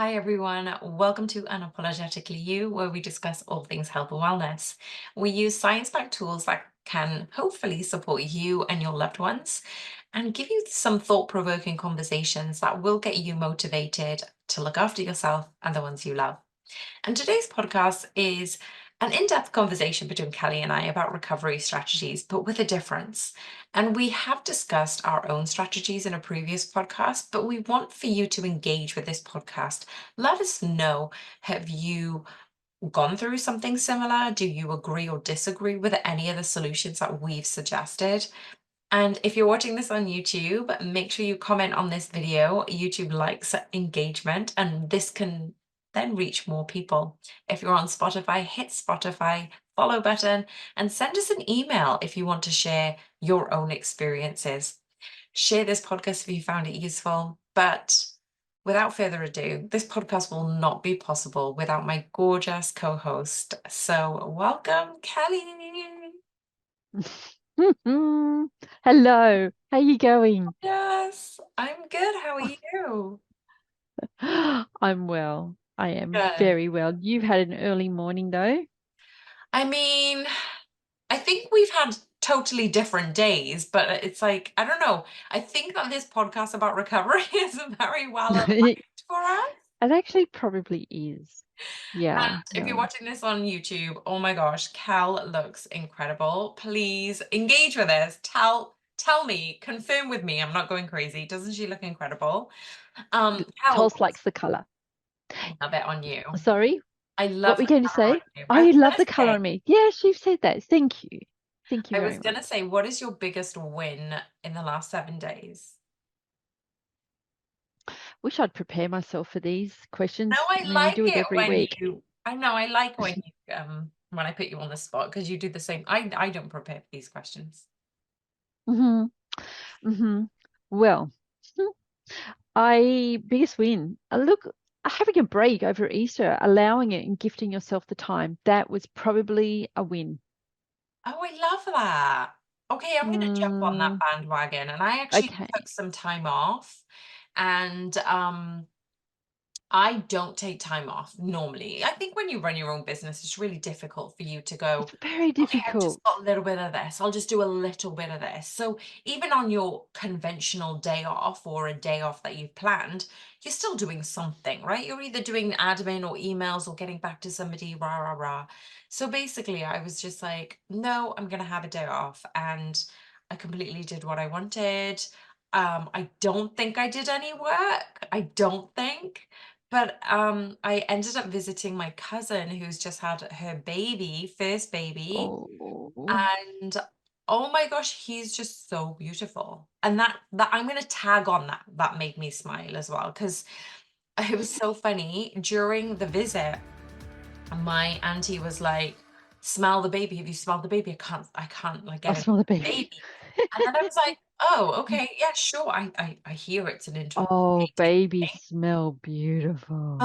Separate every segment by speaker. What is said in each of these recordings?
Speaker 1: Hi, everyone. Welcome to Unapologetically You, where we discuss all things health and wellness. We use science-backed tools that can hopefully support you and your loved ones and give you some thought-provoking conversations that will get you motivated to look after yourself and the ones you love. And today's podcast is an in depth conversation between Kelly and I about recovery strategies, but with a difference. And we have discussed our own strategies in a previous podcast, but we want for you to engage with this podcast. Let us know, have you gone through something similar? Do you agree or disagree with any of the solutions that we've suggested? And if you're watching this on YouTube, make sure you comment on this video. YouTube likes engagement, and this can then reach more people. If you're on Spotify, hit Spotify follow button and send us an email if you want to share your own experiences. Share this podcast if you found it useful. But without further ado, this podcast will not be possible without my gorgeous co-host. So welcome, Kelly.
Speaker 2: Hello, how you going?
Speaker 1: Yes, I'm good. How are you?
Speaker 2: I'm well. I am
Speaker 1: Good.
Speaker 2: very well. You've had an early morning though.
Speaker 1: I mean, I think we've had totally different days, but it's like, I don't know. I think that this podcast about recovery is very well aligned
Speaker 2: It
Speaker 1: for us.
Speaker 2: actually probably is.
Speaker 1: And
Speaker 2: Yeah,
Speaker 1: if you're
Speaker 2: no.
Speaker 1: watching this on YouTube, oh my gosh, Cal looks incredible. Please engage with us. Tell me, confirm with me. I'm not going crazy. Doesn't she look incredible? Cal,
Speaker 2: Tulsi likes the color.
Speaker 1: love it on you.
Speaker 2: Sorry,
Speaker 1: I
Speaker 2: what
Speaker 1: love
Speaker 2: were you
Speaker 1: the
Speaker 2: going to
Speaker 1: color on
Speaker 2: say?
Speaker 1: you.
Speaker 2: Oh,
Speaker 1: I
Speaker 2: you
Speaker 1: was
Speaker 2: love
Speaker 1: gonna
Speaker 2: the color
Speaker 1: say,
Speaker 2: on me. Yeah, she said that. Thank you. Thank you
Speaker 1: I
Speaker 2: very
Speaker 1: was gonna
Speaker 2: much.
Speaker 1: say, what is your biggest win in the last 7 days?
Speaker 2: Wish I'd prepare myself for these
Speaker 1: No,
Speaker 2: questions.
Speaker 1: I
Speaker 2: I mean, we
Speaker 1: like
Speaker 2: do it
Speaker 1: it
Speaker 2: every
Speaker 1: when
Speaker 2: week.
Speaker 1: I know I like when I put you on the spot because you do the same. I don't prepare for these questions.
Speaker 2: hmm hmm Well, I biggest win. Look, having a break over Easter, allowing it and gifting yourself the time, that was probably a win.
Speaker 1: Oh, I love that. Okay, I'm gonna jump on that
Speaker 2: Mm,
Speaker 1: bandwagon. And I actually took
Speaker 2: okay.
Speaker 1: some time off and I don't take time off normally. I think when you run your own business, it's really difficult for you to go,
Speaker 2: It's very
Speaker 1: okay, I've just
Speaker 2: difficult.
Speaker 1: got a little bit of this. I'll just do a little bit of this. So even on your conventional day off or a day off that you've planned, you're still doing something, right? You're either doing admin or emails or getting back to somebody, rah, rah, rah. So basically, I was just like, no, I'm going to have a day off. And I completely did what I wanted. I don't think I did any work. I don't think. But I ended up visiting my cousin who's just had her baby, first baby,
Speaker 2: Oh,
Speaker 1: and oh my gosh, he's just so beautiful. And that I'm gonna tag on that. That made me smile as well because it was so funny. During the visit, my auntie was like, "Smell the baby. Have you smelled the baby? I can't like
Speaker 2: I
Speaker 1: get it
Speaker 2: smell the baby.
Speaker 1: baby." And then I was like, "Oh, okay, yeah, sure. I hear it's an
Speaker 2: Oh,
Speaker 1: intoxicating
Speaker 2: babies
Speaker 1: thing."
Speaker 2: smell beautiful.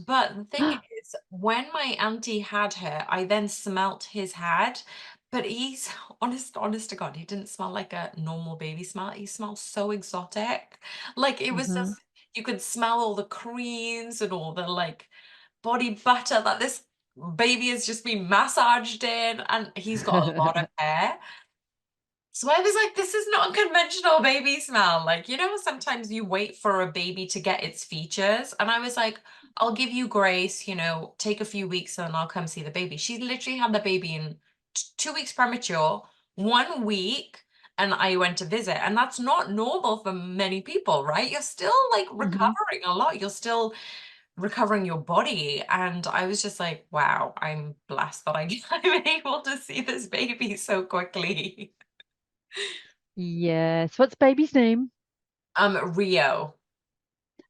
Speaker 1: But the thing is, when my auntie had her, I then smelt his head, but he's honest to God, he didn't smell like a normal baby smell. He smells so exotic. Like it was
Speaker 2: hmm
Speaker 1: just you could smell all the creams and all the like body butter that this baby has just been massaged in, and he's got a lot of hair. So I was like, this is not a conventional baby smell. Like, sometimes you wait for a baby to get its features. And I was like, I'll give you grace, take a few weeks and I'll come see the baby. She literally had the baby in 2 weeks premature, 1 week, and I went to visit. And that's not normal for many people, right? You're still like
Speaker 2: hmm
Speaker 1: recovering a lot. You're still recovering your body. And I was just like, wow, I'm blessed that I'm able to see this baby so quickly.
Speaker 2: Yes. What's baby's name?
Speaker 1: Rio.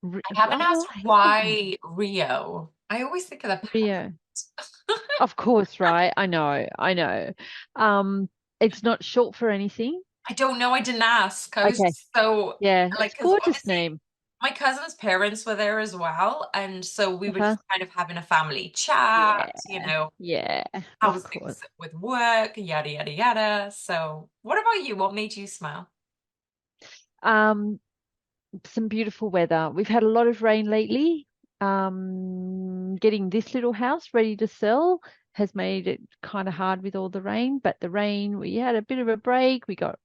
Speaker 1: I haven't
Speaker 2: Oh,
Speaker 1: asked
Speaker 2: I hate that name.
Speaker 1: why Rio. I always think of the
Speaker 2: Rio.
Speaker 1: past.
Speaker 2: Of course, right? I know. I know. Um, it's not short for anything.
Speaker 1: I don't know. I didn't ask. I was
Speaker 2: Okay.
Speaker 1: just so
Speaker 2: Yeah,
Speaker 1: like,
Speaker 2: it's
Speaker 1: because
Speaker 2: gorgeous
Speaker 1: obviously
Speaker 2: name.
Speaker 1: my cousin's parents were there as well, and so we were
Speaker 2: Uh-huh.
Speaker 1: just kind of having a family chat.
Speaker 2: Yeah. Yeah,
Speaker 1: How
Speaker 2: of
Speaker 1: was things
Speaker 2: course.
Speaker 1: with work, yada yada yada. So, what about you? What made you smile?
Speaker 2: Um, some beautiful weather. We've had a lot of rain lately. Getting this little house ready to sell has made it kind of hard with all the rain, but the rain, we had a bit of a break. We got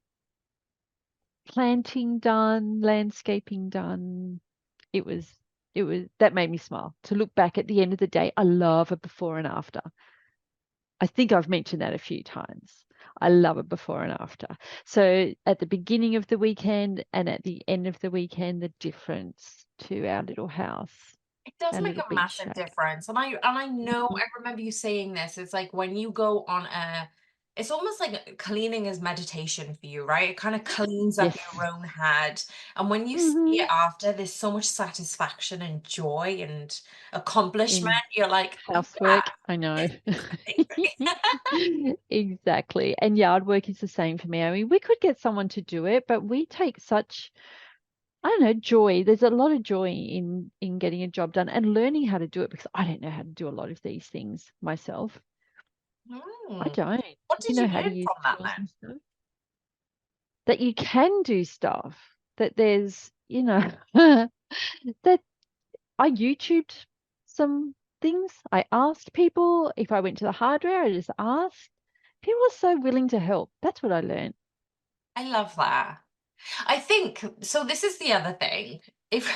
Speaker 2: planting done, landscaping done. It was, that made me smile to look back at the end of the day. I love a before and after. I think I've mentioned that a few times. I love a before and after. So at the beginning of the weekend and at the end of the weekend, the difference to our little house,
Speaker 1: It does
Speaker 2: our
Speaker 1: make
Speaker 2: little
Speaker 1: a
Speaker 2: beach
Speaker 1: massive
Speaker 2: shack.
Speaker 1: difference. And I know
Speaker 2: Mhm.
Speaker 1: I remember you saying this. It's like when you go on a it's almost like cleaning is meditation for you, right? It kind of cleans up
Speaker 2: Yes.
Speaker 1: your own head. And when you see
Speaker 2: Hmm.
Speaker 1: it after, there's so much satisfaction and joy and accomplishment.
Speaker 2: In
Speaker 1: You're like, oh
Speaker 2: housework, I know.
Speaker 1: yeah, amazing.
Speaker 2: Exactly. And yard work is the same for me. I mean, we could get someone to do it, but we take such, I don't know, joy. There's a lot of joy in getting a job done and learning how to do it because I don't know how to do a lot of these things myself. I
Speaker 1: Hmm.
Speaker 2: don't.
Speaker 1: What
Speaker 2: You
Speaker 1: did you
Speaker 2: know how to
Speaker 1: learn
Speaker 2: use
Speaker 1: from that
Speaker 2: tools
Speaker 1: then?
Speaker 2: and stuff. That you can do stuff. That there's, that I YouTubed some things. I asked people if I went to the hardware, I just asked. People are so willing to help. That's what I learned.
Speaker 1: I love that. I think so. This is the other thing. If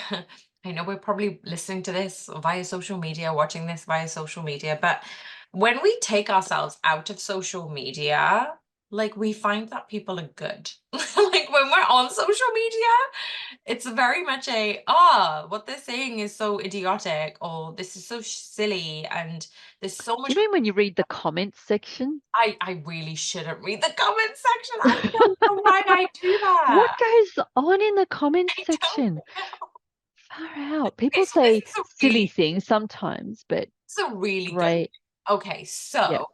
Speaker 1: I know we're probably listening to this via social media, watching this via social media, but when we take ourselves out of social media, like we find that people are good. Like when we're on social media, it's very much what they're saying is so idiotic, or this is so silly, and there's so
Speaker 2: Do
Speaker 1: much.
Speaker 2: you mean when you read the comments section?
Speaker 1: I really shouldn't read the comment section. I don't know why I do that.
Speaker 2: What goes on in the comments
Speaker 1: I don't
Speaker 2: section?
Speaker 1: know.
Speaker 2: Far out.
Speaker 1: Okay,
Speaker 2: People
Speaker 1: so this
Speaker 2: say
Speaker 1: is a
Speaker 2: silly
Speaker 1: really
Speaker 2: things sometimes, but
Speaker 1: it's a really good.
Speaker 2: great.
Speaker 1: Okay,
Speaker 2: Yep.
Speaker 1: so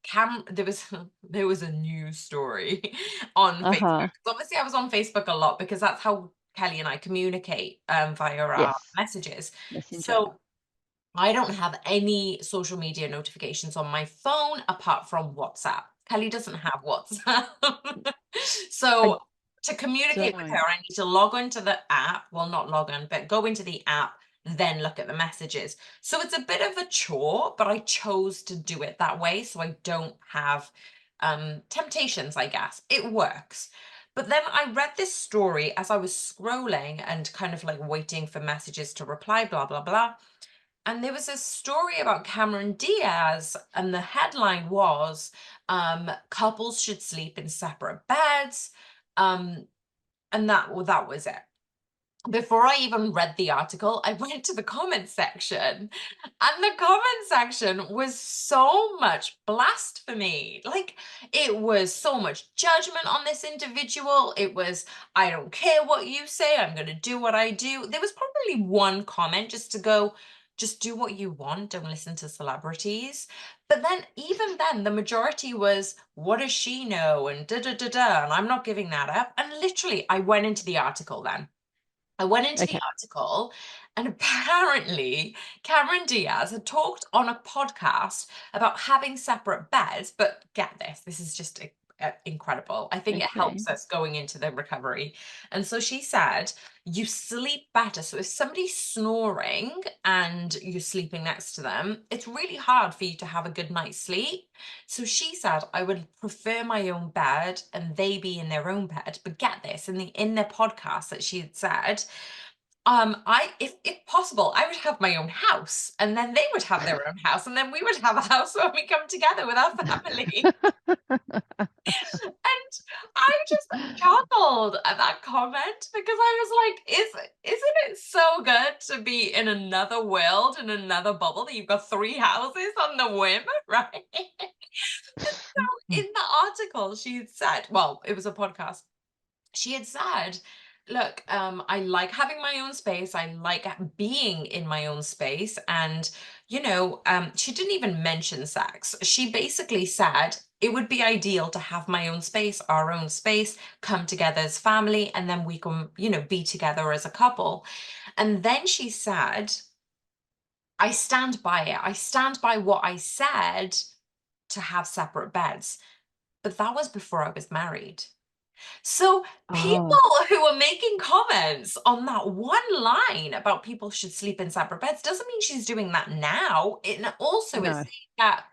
Speaker 1: Cam there was there was a news story on Facebook.
Speaker 2: Uh-huh.
Speaker 1: 'Cause obviously I was on Facebook a lot because that's how Kelly and I communicate via our
Speaker 2: Yes.
Speaker 1: messages.
Speaker 2: Messenger.
Speaker 1: So I don't have any social media notifications on my phone apart from WhatsApp. Kelly doesn't have WhatsApp.
Speaker 2: I
Speaker 1: So to communicate with her,
Speaker 2: don't.
Speaker 1: I need to log into the app. Well, not log in, but go into the app, then look at the messages. So it's a bit of a chore, but I chose to do it that way so I don't have temptations, I guess. It works. But then I read this story as I was scrolling and kind of like waiting for messages to reply, blah, blah, blah. And there was a story about Cameron Diaz, and the headline was couples should sleep in separate beds. Um, and that was it. Before I even read the article, I went to the comment section, and the comment section was so much blasphemy. Like, it was so much judgment on this individual. It was, I don't care what you say, I'm going to do what I do. There was probably one comment just to go, just do what you want, don't listen to celebrities. But then, even then, the majority was, what does she know? And da da da da. And I'm not giving that up. And literally, I went into the article then. I went into the
Speaker 2: Okay.
Speaker 1: article, and apparently Cameron Diaz had talked on a podcast about having separate beds. But get this, this is just incredible. I think it
Speaker 2: Okay.
Speaker 1: helps us going into the recovery. And so she said, you sleep better. So if somebody's snoring and you're sleeping next to them, it's really hard for you to have a good night's sleep. So she said, I would prefer my own bed and they be in their own bed. But get this, in their podcast that she had said, I if possible, I would have my own house, and then they would have their own house, and then we would have a house when we come together with our family. And I just chuckled at that comment because I was like, isn't it so good to be in another world, in another bubble, that you've got three houses on the whim, right? In the article, she had said, well, it was a podcast. She had said, look, I like having my own space. I like being in my own space. And, she didn't even mention sex. She basically said it would be ideal to have my own space, our own space, come together as family, and then we can, be together as a couple. And then she said, I stand by it. I stand by what I said to have separate beds. But that was before I was married. So people
Speaker 2: Oh,
Speaker 1: who are making comments on that one line about people should sleep in separate beds doesn't mean she's doing that now. And also it's
Speaker 2: no.
Speaker 1: saying that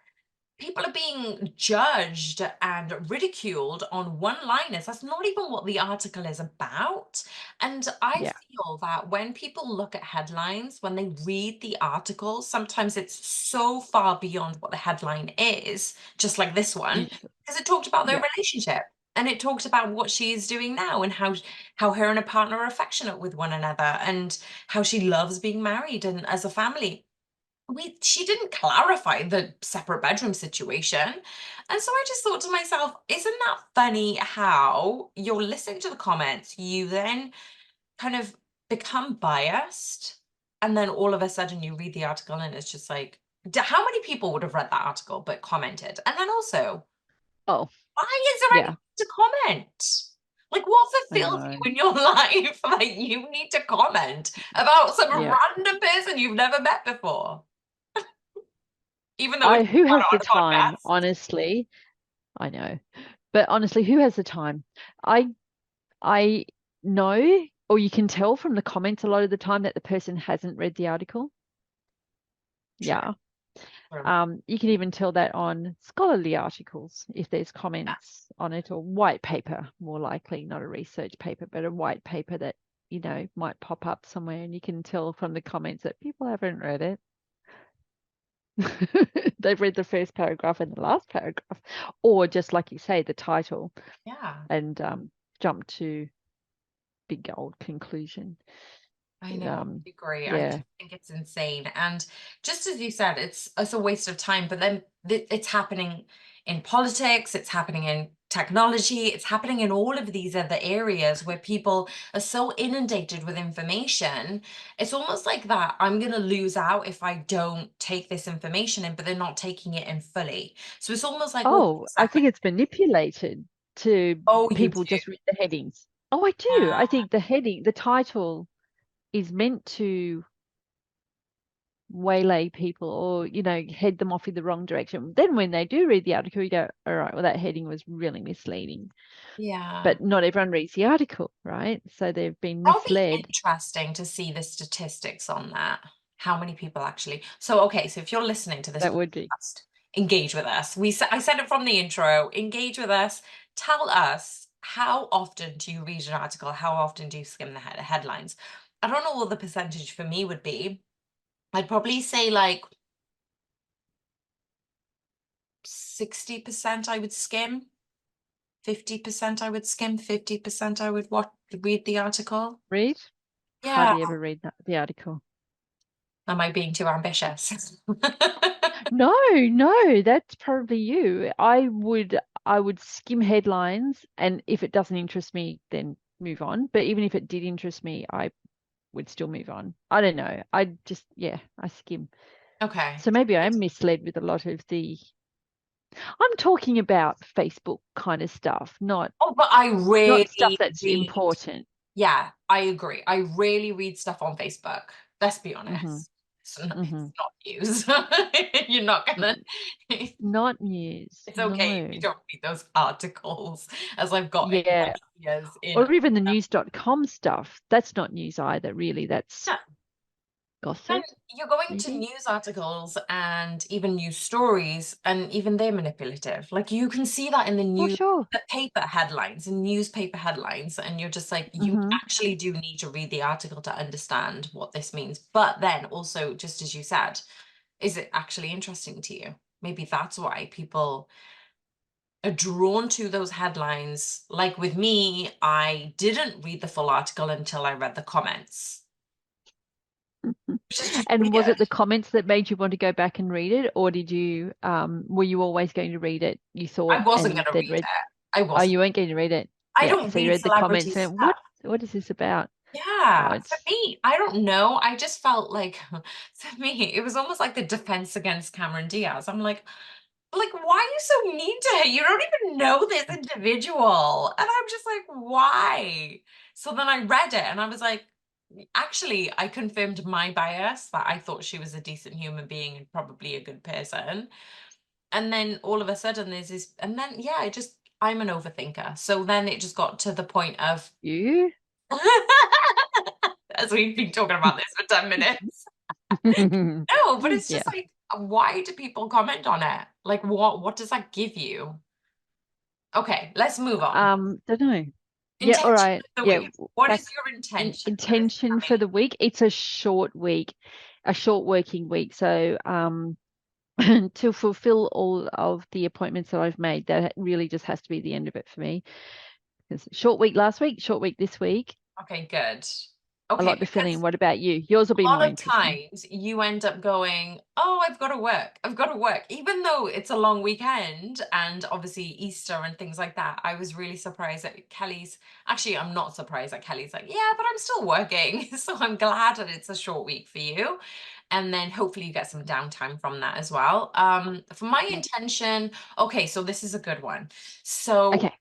Speaker 1: people are being judged and ridiculed on one-liners. That's not even what the article is about. And I
Speaker 2: Yeah.
Speaker 1: feel that when people look at headlines, when they read the article, sometimes it's so far beyond what the headline is, just like this one,
Speaker 2: Is
Speaker 1: because it talked about their
Speaker 2: yeah.
Speaker 1: relationship. And it talked about what she is doing now and how her and her partner are affectionate with one another and how she loves being married and as a family. She didn't clarify the separate bedroom situation. And so I just thought to myself, isn't that funny how you're listening to the comments, you then kind of become biased, and then all of a sudden you read the article and it's just like, how many people would have read that article but commented? And then also,
Speaker 2: Oh,
Speaker 1: why is there anything
Speaker 2: yeah.
Speaker 1: to comment? Like, what
Speaker 2: I
Speaker 1: fulfills
Speaker 2: know.
Speaker 1: you in your life that you need to comment about some
Speaker 2: Yeah.
Speaker 1: random person you've never met before? Even though
Speaker 2: I
Speaker 1: it's
Speaker 2: who has
Speaker 1: on
Speaker 2: the
Speaker 1: a
Speaker 2: time,
Speaker 1: podcast.
Speaker 2: honestly? I know. But honestly, who has the time? I I know, or you can tell from the comments a lot of the time that the person hasn't read the article.
Speaker 1: True.
Speaker 2: Yeah.
Speaker 1: True.
Speaker 2: You can even tell that on scholarly articles if there's comments on it, or white paper, more likely, not a research paper, but a white paper that, might pop up somewhere, and you can tell from the comments that people haven't read it. They've read the first paragraph and the last paragraph, or just like you say, the title,
Speaker 1: Yeah,
Speaker 2: and jump to big old conclusion.
Speaker 1: I know. I agree. I
Speaker 2: Yeah.
Speaker 1: just think it's insane. And just as you said, it's a waste of time, but then it's happening in politics, it's happening in technology, it's happening in all of these other areas where people are so inundated with information. It's almost like that I'm going to lose out if I don't take this information in, but they're not taking it in fully. So it's almost like, well,
Speaker 2: Oh, I think it's manipulated to
Speaker 1: oh, you
Speaker 2: people
Speaker 1: do.
Speaker 2: just read the headings. Oh, I do. I
Speaker 1: Yeah.
Speaker 2: think the title is meant to waylay people, or, head them off in the wrong direction. Then when they do read the article, you go, all right, well, that heading was really misleading.
Speaker 1: Yeah.
Speaker 2: But not everyone reads the article, right? So they've been
Speaker 1: That'll be
Speaker 2: misled.
Speaker 1: interesting to see the statistics on that. How many people actually. So, okay, so if you're listening to this
Speaker 2: That would be.
Speaker 1: podcast, engage with us. I said it from the intro. Engage with us. Tell us, how often do you read an article? How often do you skim the headlines? I don't know what the percentage for me would be. I'd probably say like 60% I would skim, 50% I would skim, 50% I would read the article.
Speaker 2: Read?
Speaker 1: Yeah.
Speaker 2: Hardly ever read the article.
Speaker 1: Am I being too ambitious?
Speaker 2: No, no, that's probably you. I would skim headlines, and if it doesn't interest me, then move on. But even if it did interest me, I would still move on. I don't know. I just, yeah, I skim.
Speaker 1: Okay.
Speaker 2: So maybe I am misled with a lot of the. I'm talking about Facebook kind of stuff, not
Speaker 1: Oh, but I
Speaker 2: not stuff
Speaker 1: really
Speaker 2: that's
Speaker 1: read.
Speaker 2: important.
Speaker 1: Yeah, I agree. I really read stuff on Facebook. Let's be
Speaker 2: Hmm.
Speaker 1: honest.
Speaker 2: Hmm.
Speaker 1: It's not news. You're not gonna.
Speaker 2: Not news.
Speaker 1: It's okay if you
Speaker 2: No.
Speaker 1: don't read those articles, as I've got
Speaker 2: Yeah.
Speaker 1: ideas in.
Speaker 2: Or even the news.com stuff. That's not news either, really. That's
Speaker 1: Yeah, then
Speaker 2: gossip,
Speaker 1: you're going to
Speaker 2: maybe.
Speaker 1: news articles and even news stories, and even they're manipulative. Like you can see that in
Speaker 2: Oh, sure.
Speaker 1: the paper headlines and newspaper headlines, and you're just like, you
Speaker 2: Hmm.
Speaker 1: actually do need to read the article to understand what this means. But then also, just as you said, is it actually interesting to you? Maybe that's why people are drawn to those headlines. Like with me, I didn't read the full article until I read the comments, which is just
Speaker 2: And was
Speaker 1: weird.
Speaker 2: it the comments that made you want to go back and read it, or were you always going to read it, you
Speaker 1: I
Speaker 2: thought,
Speaker 1: wasn't
Speaker 2: and
Speaker 1: going to
Speaker 2: then
Speaker 1: read
Speaker 2: read?
Speaker 1: it. I
Speaker 2: Oh,
Speaker 1: wasn't.
Speaker 2: you weren't going to read it.
Speaker 1: I
Speaker 2: Yeah.
Speaker 1: don't
Speaker 2: So you
Speaker 1: read
Speaker 2: read the comments
Speaker 1: celebrity
Speaker 2: and went,
Speaker 1: stuff.
Speaker 2: what is this about? Oh,
Speaker 1: Yeah, for
Speaker 2: it's
Speaker 1: me, I don't know. I just felt like for me, it was almost like the defense against Cameron Diaz. I'm like, why are you so mean to her? You don't even know this individual. And I'm just like, why? So then I read it and I was like, actually, I confirmed my bias that I thought she was a decent human being and probably a good person. And then all of a sudden there's this, and then yeah, I just I'm an overthinker. So then it just got to the point of,
Speaker 2: You?
Speaker 1: as we've been talking about this for 10 minutes. No, but it's
Speaker 2: Yeah.
Speaker 1: just like, why do people comment on it? Like, what does that give you? Okay, let's move on.
Speaker 2: Don't know. Yeah, all
Speaker 1: Intention
Speaker 2: right.
Speaker 1: of the
Speaker 2: Yeah,
Speaker 1: week. What
Speaker 2: back
Speaker 1: is your
Speaker 2: in
Speaker 1: intention for this
Speaker 2: intention for
Speaker 1: coming?
Speaker 2: the week. It's a short week, a short working week. So, to fulfill all of the appointments that I've made, that really just has to be the end of it for me. Because short week last week, short week this week.
Speaker 1: Okay, good.
Speaker 2: I
Speaker 1: Okay,
Speaker 2: like the feeling.
Speaker 1: because
Speaker 2: What about you? Yours will be
Speaker 1: a
Speaker 2: more
Speaker 1: lot of
Speaker 2: interesting.
Speaker 1: times you end up going, oh, I've got to work. I've got to work. Even though it's a long weekend and obviously Easter and things like that, I was really surprised at Kelly's. Actually, I'm not surprised that Kelly's like, yeah, but I'm still working. So I'm glad that it's a short week for you. And then hopefully you get some downtime from that as well. For my
Speaker 2: Yeah.
Speaker 1: intention, okay, so this is a good one. So
Speaker 2: Okay.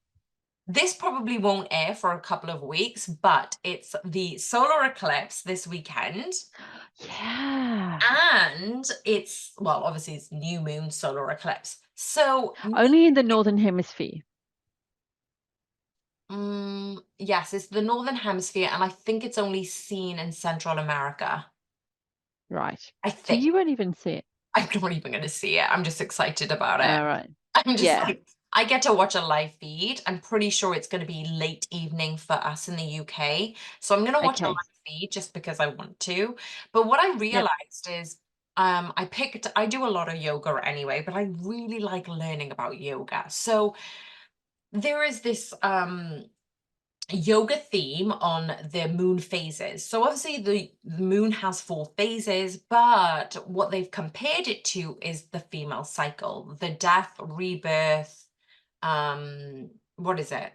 Speaker 1: this probably won't air for a couple of weeks, but it's the solar eclipse this weekend.
Speaker 2: Yeah.
Speaker 1: And it's, well, obviously it's new moon solar eclipse. So,
Speaker 2: Only in the Northern Hemisphere.
Speaker 1: yes, it's the Northern Hemisphere, and I think it's only seen in Central America.
Speaker 2: Right.
Speaker 1: I
Speaker 2: So
Speaker 1: think.
Speaker 2: you won't even see it.
Speaker 1: I'm not even going to see it. I'm just excited about it.
Speaker 2: All right.
Speaker 1: I'm just
Speaker 2: Yeah.
Speaker 1: like, I get to watch a live feed. I'm pretty sure it's going to be late evening for us in the UK. So I'm going to watch a
Speaker 2: Okay.
Speaker 1: live feed just because I want to. But what I
Speaker 2: Yep.
Speaker 1: realized is I do a lot of yoga anyway, but I really like learning about yoga. So there is this yoga theme on the moon phases. So obviously the moon has 4 phases, but what they've compared it to is the female cycle, the death, rebirth, what is it?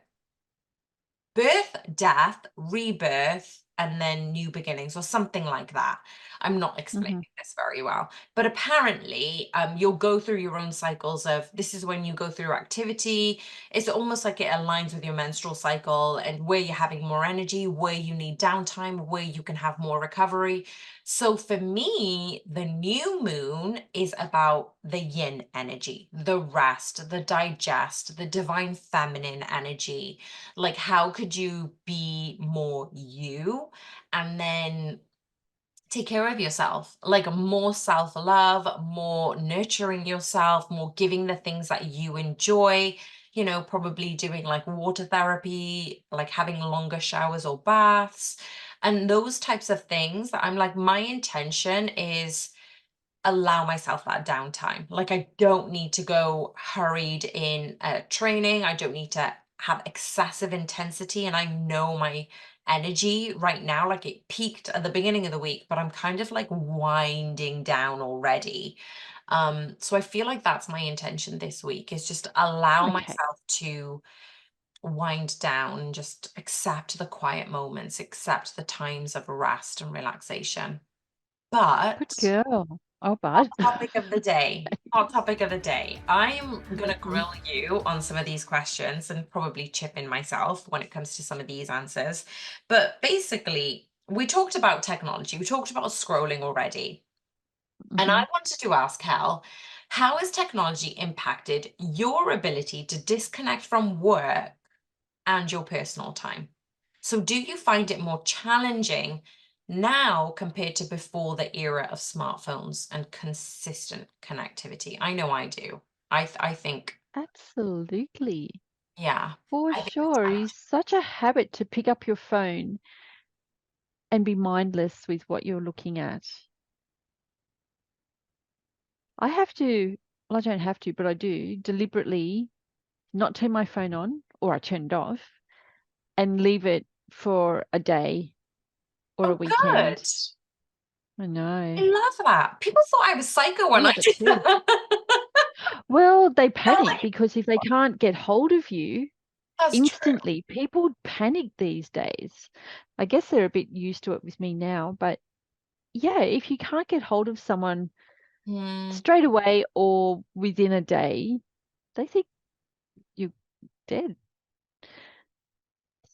Speaker 1: Birth, death, rebirth, and then new beginnings, or something like that. I'm not explaining
Speaker 2: Hmm.
Speaker 1: this very well, but apparently, you'll go through your own cycles of this is when you go through activity. It's almost like it aligns with your menstrual cycle and where you're having more energy, where you need downtime, where you can have more recovery. So for me, the new moon is about the yin energy, the rest, the digest, the divine feminine energy, like how could you be more you and then take care of yourself, like more self-love, more nurturing yourself, more giving the things that you enjoy, probably doing like water therapy, like having longer showers or baths and those types of things that I'm like my intention is allow myself that downtime. Like I don't need to go hurried in training. I don't need to have excessive intensity. And I know my energy right now, like it peaked at the beginning of the week, but I'm kind of like winding down already. So I feel like that's my intention this week is just allow
Speaker 2: Okay.
Speaker 1: myself to wind down and just accept the quiet moments, accept the times of rest and relaxation.
Speaker 2: Good
Speaker 1: But
Speaker 2: girl. Oh, bud.
Speaker 1: topic of the day. Hot topic of the day. I'm gonna
Speaker 2: Mhm.
Speaker 1: grill you on some of these questions and probably chip in myself when it comes to some of these answers. But basically, we talked about technology, we talked about scrolling already. And I
Speaker 2: Mhm.
Speaker 1: wanted to ask Hal, how has technology impacted your ability to disconnect from work and your personal time? So, do you find it more challenging now compared to before the era of smartphones and consistent connectivity? I know I do. I think,
Speaker 2: Absolutely.
Speaker 1: yeah,
Speaker 2: For
Speaker 1: I think it's
Speaker 2: sure. It is
Speaker 1: challenging.
Speaker 2: such a habit to pick up your phone and be mindless with what you're looking at. I have to, well, I don't have to, but I do deliberately not turn my phone on or I turn it off and leave it for a day or a
Speaker 1: Oh, good.
Speaker 2: weekend. I
Speaker 1: I
Speaker 2: know.
Speaker 1: love that. People thought I was psycho
Speaker 2: I
Speaker 1: when I
Speaker 2: love it
Speaker 1: did
Speaker 2: too.
Speaker 1: that.
Speaker 2: Well, they
Speaker 1: They're
Speaker 2: panic
Speaker 1: like,
Speaker 2: because if they can't get hold of you
Speaker 1: that's true.
Speaker 2: instantly, people panic these days. I guess they're a bit used to it with me now, but yeah, if you can't get hold of someone
Speaker 1: Hmm.
Speaker 2: straight away or within a day, they think you're dead.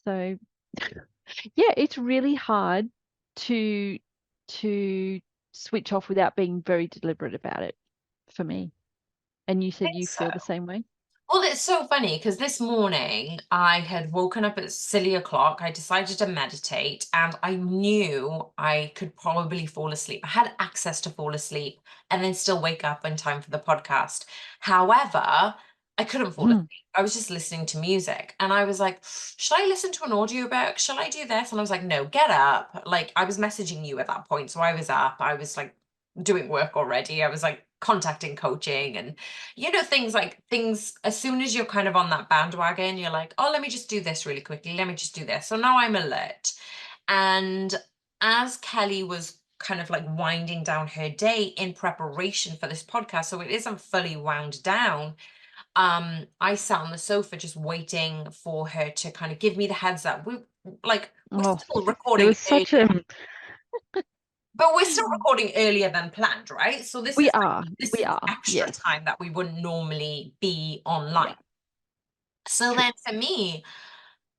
Speaker 2: So yeah, it's really hard to to switch off without being very deliberate about it for me. And you
Speaker 1: I
Speaker 2: said
Speaker 1: think
Speaker 2: you
Speaker 1: so.
Speaker 2: feel the same way?
Speaker 1: Well, it's so funny because this morning I had woken up at silly o'clock. I decided to meditate and I knew I could probably fall asleep. I had access to fall asleep and then still wake up in time for the podcast. However, I couldn't fall asleep.
Speaker 2: Mhm.
Speaker 1: I was just listening to music and I was like, should I listen to an audiobook? Shall I do this? And I was like, no, get up. Like I was messaging you at that point. So I was up. I was like doing work already. I was like contacting coaching and things like things as soon as you're kind of on that bandwagon, you're like, oh, let me just do this really quickly. Let me just do this. So now I'm alert. And as Kelly was kind of like winding down her day in preparation for this podcast, so it isn't fully wound down, I sat on the sofa just waiting for her to kind of give me the heads up. We're
Speaker 2: Oh,
Speaker 1: still
Speaker 2: there
Speaker 1: recording
Speaker 2: was
Speaker 1: earlier,
Speaker 2: such a
Speaker 1: but we're still recording earlier than planned, right? So this
Speaker 2: we
Speaker 1: is
Speaker 2: are,
Speaker 1: this
Speaker 2: we
Speaker 1: is
Speaker 2: are,
Speaker 1: extra
Speaker 2: yes,
Speaker 1: time that we wouldn't normally be
Speaker 2: yeah,
Speaker 1: online. So
Speaker 2: true.
Speaker 1: then for me,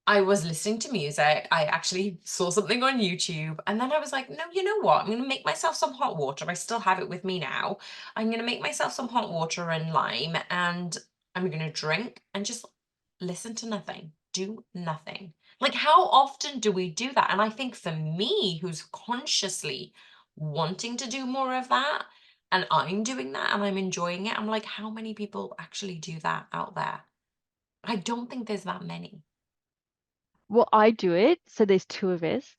Speaker 1: I was listening to music. I actually saw something on YouTube, and then I was like, no, you know what? I'm going to make myself some hot water. I still have it with me now. I'm going to make myself some hot water and lime, and I'm going to drink and just listen to nothing, do nothing. Like, how often do we do that? And I think for me, who's consciously wanting to do more of that, and I'm doing that and I'm enjoying it, I'm like, how many people actually do that out there? I don't think there's that many.
Speaker 2: Well, I do it, so there's two of us.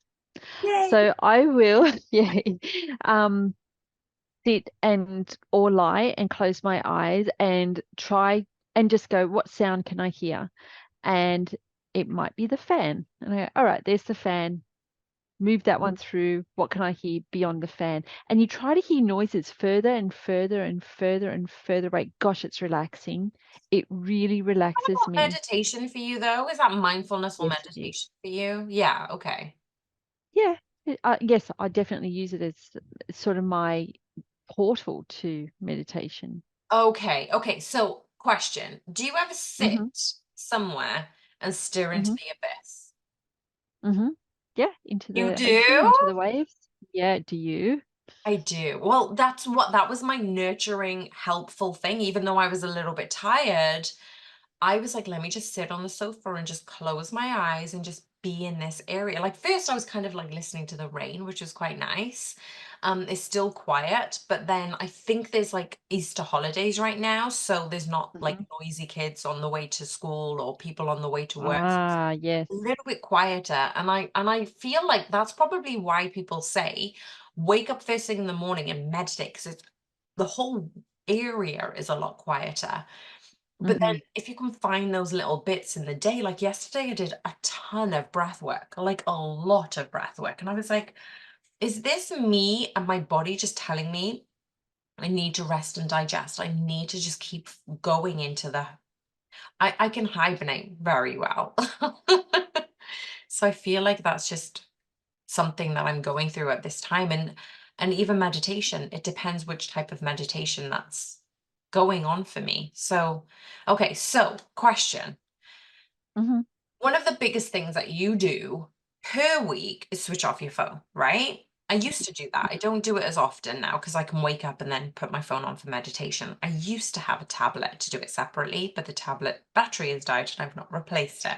Speaker 1: Yay.
Speaker 2: So I will, yeah, um, sit and or lie and close my eyes and try and just go, what sound can I hear? And it might be the fan. And I go, all right, there's the fan. Move that one through. What can I hear beyond the fan? And you try to hear noises further and further and further and further away. Gosh, it's relaxing. It really relaxes me.
Speaker 1: Meditation for you though? Is that mindfulness or
Speaker 2: Yes, it is.
Speaker 1: meditation for you? Yeah, okay.
Speaker 2: Yeah. Yes, I definitely use it as sort of my portal to meditation.
Speaker 1: Okay, okay. So, question. Do you ever
Speaker 2: Hmm.
Speaker 1: sit somewhere and stare into
Speaker 2: Hmm.
Speaker 1: the abyss?
Speaker 2: Hmm. Yeah, into
Speaker 1: You
Speaker 2: the
Speaker 1: do?
Speaker 2: ocean, into the waves. Yeah, do you?
Speaker 1: I do. Well, that was my nurturing, helpful thing. Even though I was a little bit tired, I was like, let me just sit on the sofa and just close my eyes and just be in this area. Like first I was kind of like listening to the rain, which was quite nice. It's still quiet, but then I think there's like Easter holidays right now, so there's not like
Speaker 2: Hmm.
Speaker 1: noisy kids on the way to school or people on the way to work. So it's
Speaker 2: Ah, yes.
Speaker 1: a little bit quieter. And I feel like that's probably why people say wake up first thing in the morning and meditate because it's the whole area is a lot quieter. But then
Speaker 2: Hmm.
Speaker 1: if you can find those little bits in the day, like yesterday, I did a ton of breath work, like a lot of breath work. And I was like, is this me and my body just telling me I need to rest and digest? I need to just keep going into I can hibernate very well. So I feel like that's just something that I'm going through at this time. And even meditation, it depends which type of meditation that's going on for me. So, okay, so question.
Speaker 2: Hmm.
Speaker 1: One of the biggest things that you do per week is switch off your phone, right? I used to do that. I don't do it as often now because I can wake up and then put my phone on for meditation. I used to have a tablet to do it separately, but the tablet battery has died and I've not replaced it.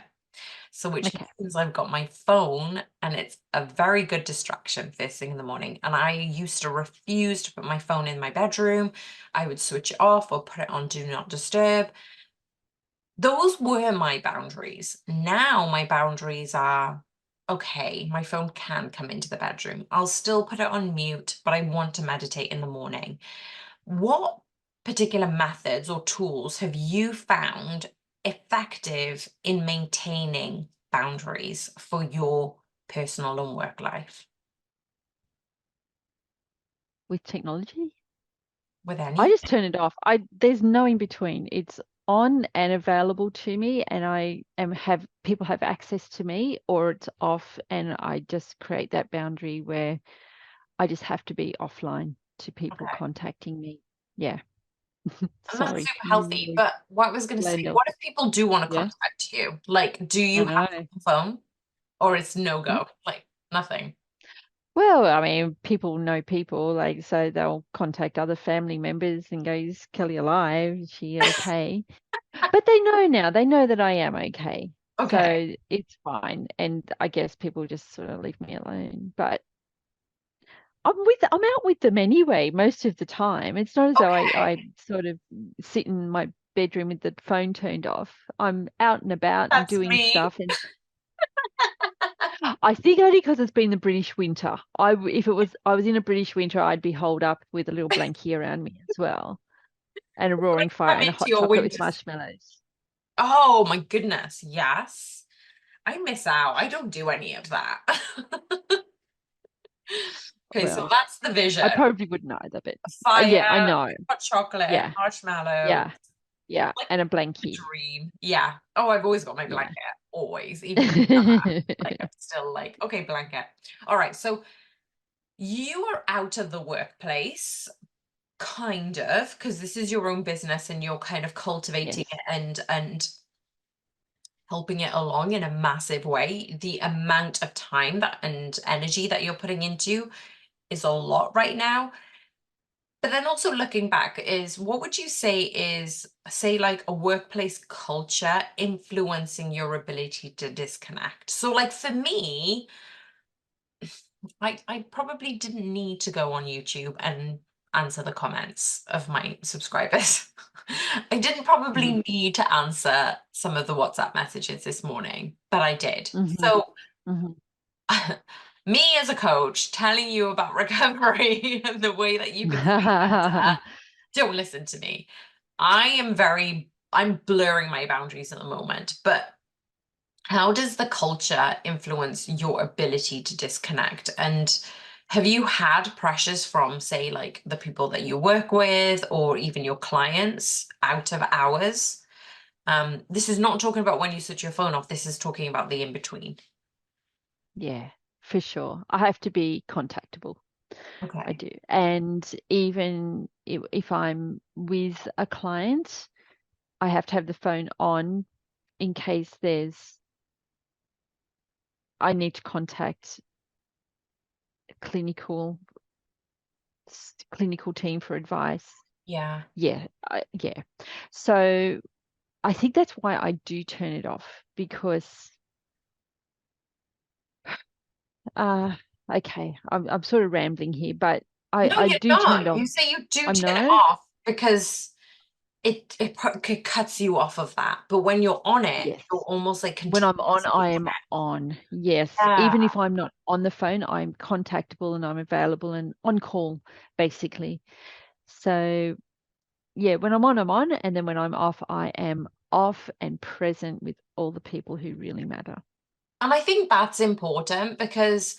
Speaker 1: So which
Speaker 2: Okay.
Speaker 1: means I've got my phone and it's a very good distraction first thing in the morning. And I used to refuse to put my phone in my bedroom. I would switch it off or put it on do not disturb. Those were my boundaries. Now my boundaries are okay, my phone can come into the bedroom. I'll still put it on mute, but I want to meditate in the morning. What particular methods or tools have you found effective in maintaining boundaries for your personal and work life
Speaker 2: With technology?
Speaker 1: with
Speaker 2: I just
Speaker 1: anything?
Speaker 2: turn it off. There's no in between. It's on and available to me, and I am have people have access to me, or it's off, and I just create that boundary where I just have to be offline to people
Speaker 1: Okay.
Speaker 2: contacting me. Yeah.
Speaker 1: And that's
Speaker 2: Sorry,
Speaker 1: super healthy.
Speaker 2: really
Speaker 1: But what I was going to say,
Speaker 2: landed.
Speaker 1: what if people do want to
Speaker 2: Yeah,
Speaker 1: contact you? Like, do
Speaker 2: I
Speaker 1: you have
Speaker 2: know.
Speaker 1: a phone or it's no
Speaker 2: Hmm?
Speaker 1: go? Like, nothing.
Speaker 2: Well, I mean, people know people, like, so they'll contact other family members and go, "Is Kelly alive? Is she okay?" But they know now. They know that I am okay.
Speaker 1: Okay,
Speaker 2: So it's fine. And I guess people just sort of leave me alone. But I'm out with them anyway, most of the time. It's not as though I
Speaker 1: okay,
Speaker 2: sort of sit in my bedroom with the phone turned off. I'm out and about and
Speaker 1: that's
Speaker 2: doing
Speaker 1: me.
Speaker 2: stuff. And I think only because it's been the British winter. If it was I was in a British winter, I'd be holed up with a little blankie around me as well, and a roaring fire
Speaker 1: I'm
Speaker 2: and a
Speaker 1: into
Speaker 2: hot
Speaker 1: your
Speaker 2: chocolate with
Speaker 1: winters.
Speaker 2: marshmallows.
Speaker 1: Oh my goodness, yes. I miss out. I don't do any of that. Okay, so
Speaker 2: Well,
Speaker 1: that's the
Speaker 2: I
Speaker 1: vision.
Speaker 2: probably wouldn't either, but
Speaker 1: Fire,
Speaker 2: yeah, I know.
Speaker 1: hot chocolate,
Speaker 2: Yeah,
Speaker 1: marshmallows,
Speaker 2: yeah, yeah,
Speaker 1: like
Speaker 2: and a
Speaker 1: the
Speaker 2: blankie.
Speaker 1: dream. Yeah. Oh, I've always got my
Speaker 2: Yeah.
Speaker 1: blanket. Always, even in the summer. Like I'm still like, okay, blanket. All right. So you are out of the workplace, kind of, because this is your own business and you're kind of cultivating
Speaker 2: Yes.
Speaker 1: it and helping it along in a massive way. The amount of time that and energy that you're putting into is a lot right now. But then also looking back is what would you say is, say, like a workplace culture influencing your ability to disconnect? So like for me, I probably didn't need to go on YouTube and answer the comments of my subscribers. I didn't
Speaker 2: Hmm.
Speaker 1: probably need to answer some of the WhatsApp messages this morning, but I did.
Speaker 2: Hmm.
Speaker 1: So
Speaker 2: Hmm.
Speaker 1: me as a coach telling you about recovery and the way that you can feel better, don't listen to me. I'm blurring my boundaries at the moment, but how does the culture influence your ability to disconnect? And have you had pressures from, say, like the people that you work with or even your clients out of hours? This is not talking about when you switch your phone off. This is talking about the in between.
Speaker 2: Yeah, for sure. I have to be contactable. I
Speaker 1: Okay.
Speaker 2: do. And even if I'm with a client, I have to have the phone on in case I need to contact clinical clinical team for advice.
Speaker 1: Yeah.
Speaker 2: Yeah, yeah. So I think that's why I do turn it off because uh okay, I'm sort of rambling here, but
Speaker 1: No,
Speaker 2: I
Speaker 1: you're
Speaker 2: do turn it
Speaker 1: not.
Speaker 2: off.
Speaker 1: You say you do
Speaker 2: I'm
Speaker 1: turn it
Speaker 2: no.
Speaker 1: off because it cuts you off of that. But when you're on it,
Speaker 2: Yes.
Speaker 1: you're almost like
Speaker 2: When I'm on,
Speaker 1: continuously
Speaker 2: I
Speaker 1: on
Speaker 2: am on. Yes.
Speaker 1: it.
Speaker 2: Even if I'm not on the phone, I'm contactable and I'm available and on call, basically. So yeah, when I'm on, and then when I'm off, I am off and present with all the people who really matter.
Speaker 1: And I think that's important because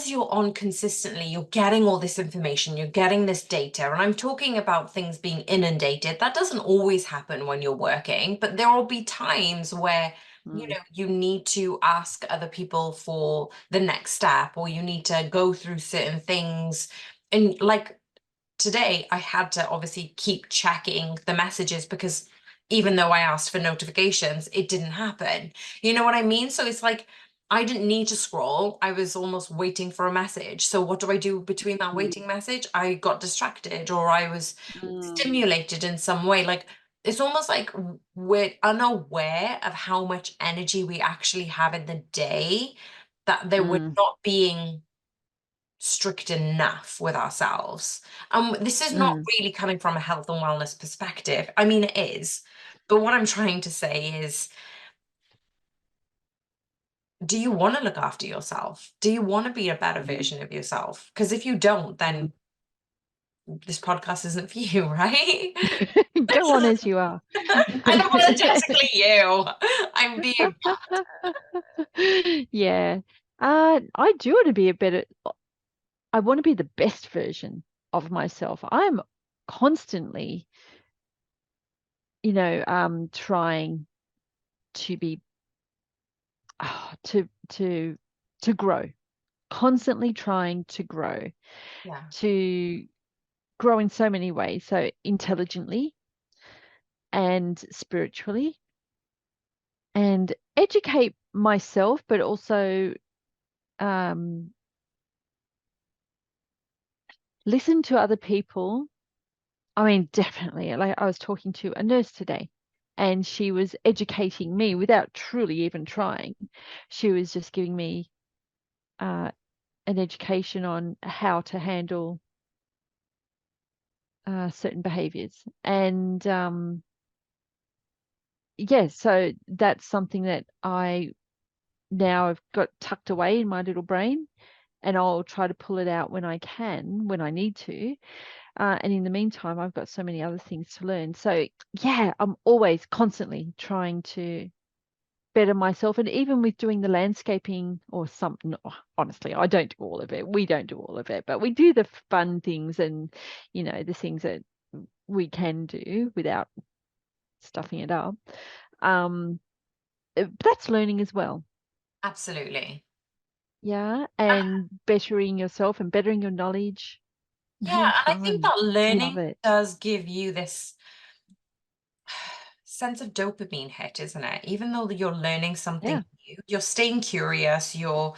Speaker 1: you're on consistently, you're getting all this information, you're getting this data. And I'm talking about things being inundated. That doesn't always happen when you're working, but there will be times where
Speaker 2: Mm,
Speaker 1: you need to ask other people for the next step, or you need to go through certain things. And like today I had to obviously keep checking the messages because even though I asked for notifications, it didn't happen. You know what I mean? So it's like I didn't need to scroll. I was almost waiting for a message. So what do I do between that
Speaker 2: mm,
Speaker 1: waiting message? I got distracted or I was
Speaker 2: mm,
Speaker 1: stimulated in some way. Like it's almost like we're unaware of how much energy we actually have in the day that they we're
Speaker 2: mm,
Speaker 1: not being strict enough with ourselves. This is not
Speaker 2: mm.
Speaker 1: really coming from a health and wellness perspective. I mean, it is. But what I'm trying to say is, do you want to look after yourself? Do you want to be a better version of yourself? Because if you don't,
Speaker 2: Mm.
Speaker 1: then this podcast isn't for you, right?
Speaker 2: Go on as you are.
Speaker 1: Unapologetically you. I'm being
Speaker 2: Yeah. I do want to be a better, I want to be the best version of myself. I'm constantly, trying to be, ah, to grow, constantly trying
Speaker 1: yeah.
Speaker 2: to grow in so many ways. So intelligently and spiritually and educate myself, but also, um, listen to other people. I mean, definitely. Like I was talking to a nurse today, and she was educating me without truly even trying. She was just giving me uh, an education on how to handle certain behaviors. And yeah, so that's something that I now have got tucked away in my little brain, and I'll try to pull it out when I can, when I need to. And in the meantime, I've got so many other things to learn. So yeah, I'm always constantly trying to better myself. And even with doing the landscaping or something, honestly, I don't do all of it. We don't do all of it, but we do the fun things and, the things that we can do without stuffing it up. Um, that's learning as well.
Speaker 1: Absolutely.
Speaker 2: Yeah. And bettering yourself and bettering your knowledge and
Speaker 1: Yeah,
Speaker 2: having
Speaker 1: and I think
Speaker 2: fun.
Speaker 1: that
Speaker 2: Love
Speaker 1: learning
Speaker 2: it.
Speaker 1: does give you this sense of dopamine hit, isn't it? Even though you're learning something
Speaker 2: Yeah.
Speaker 1: new, you're staying curious, you're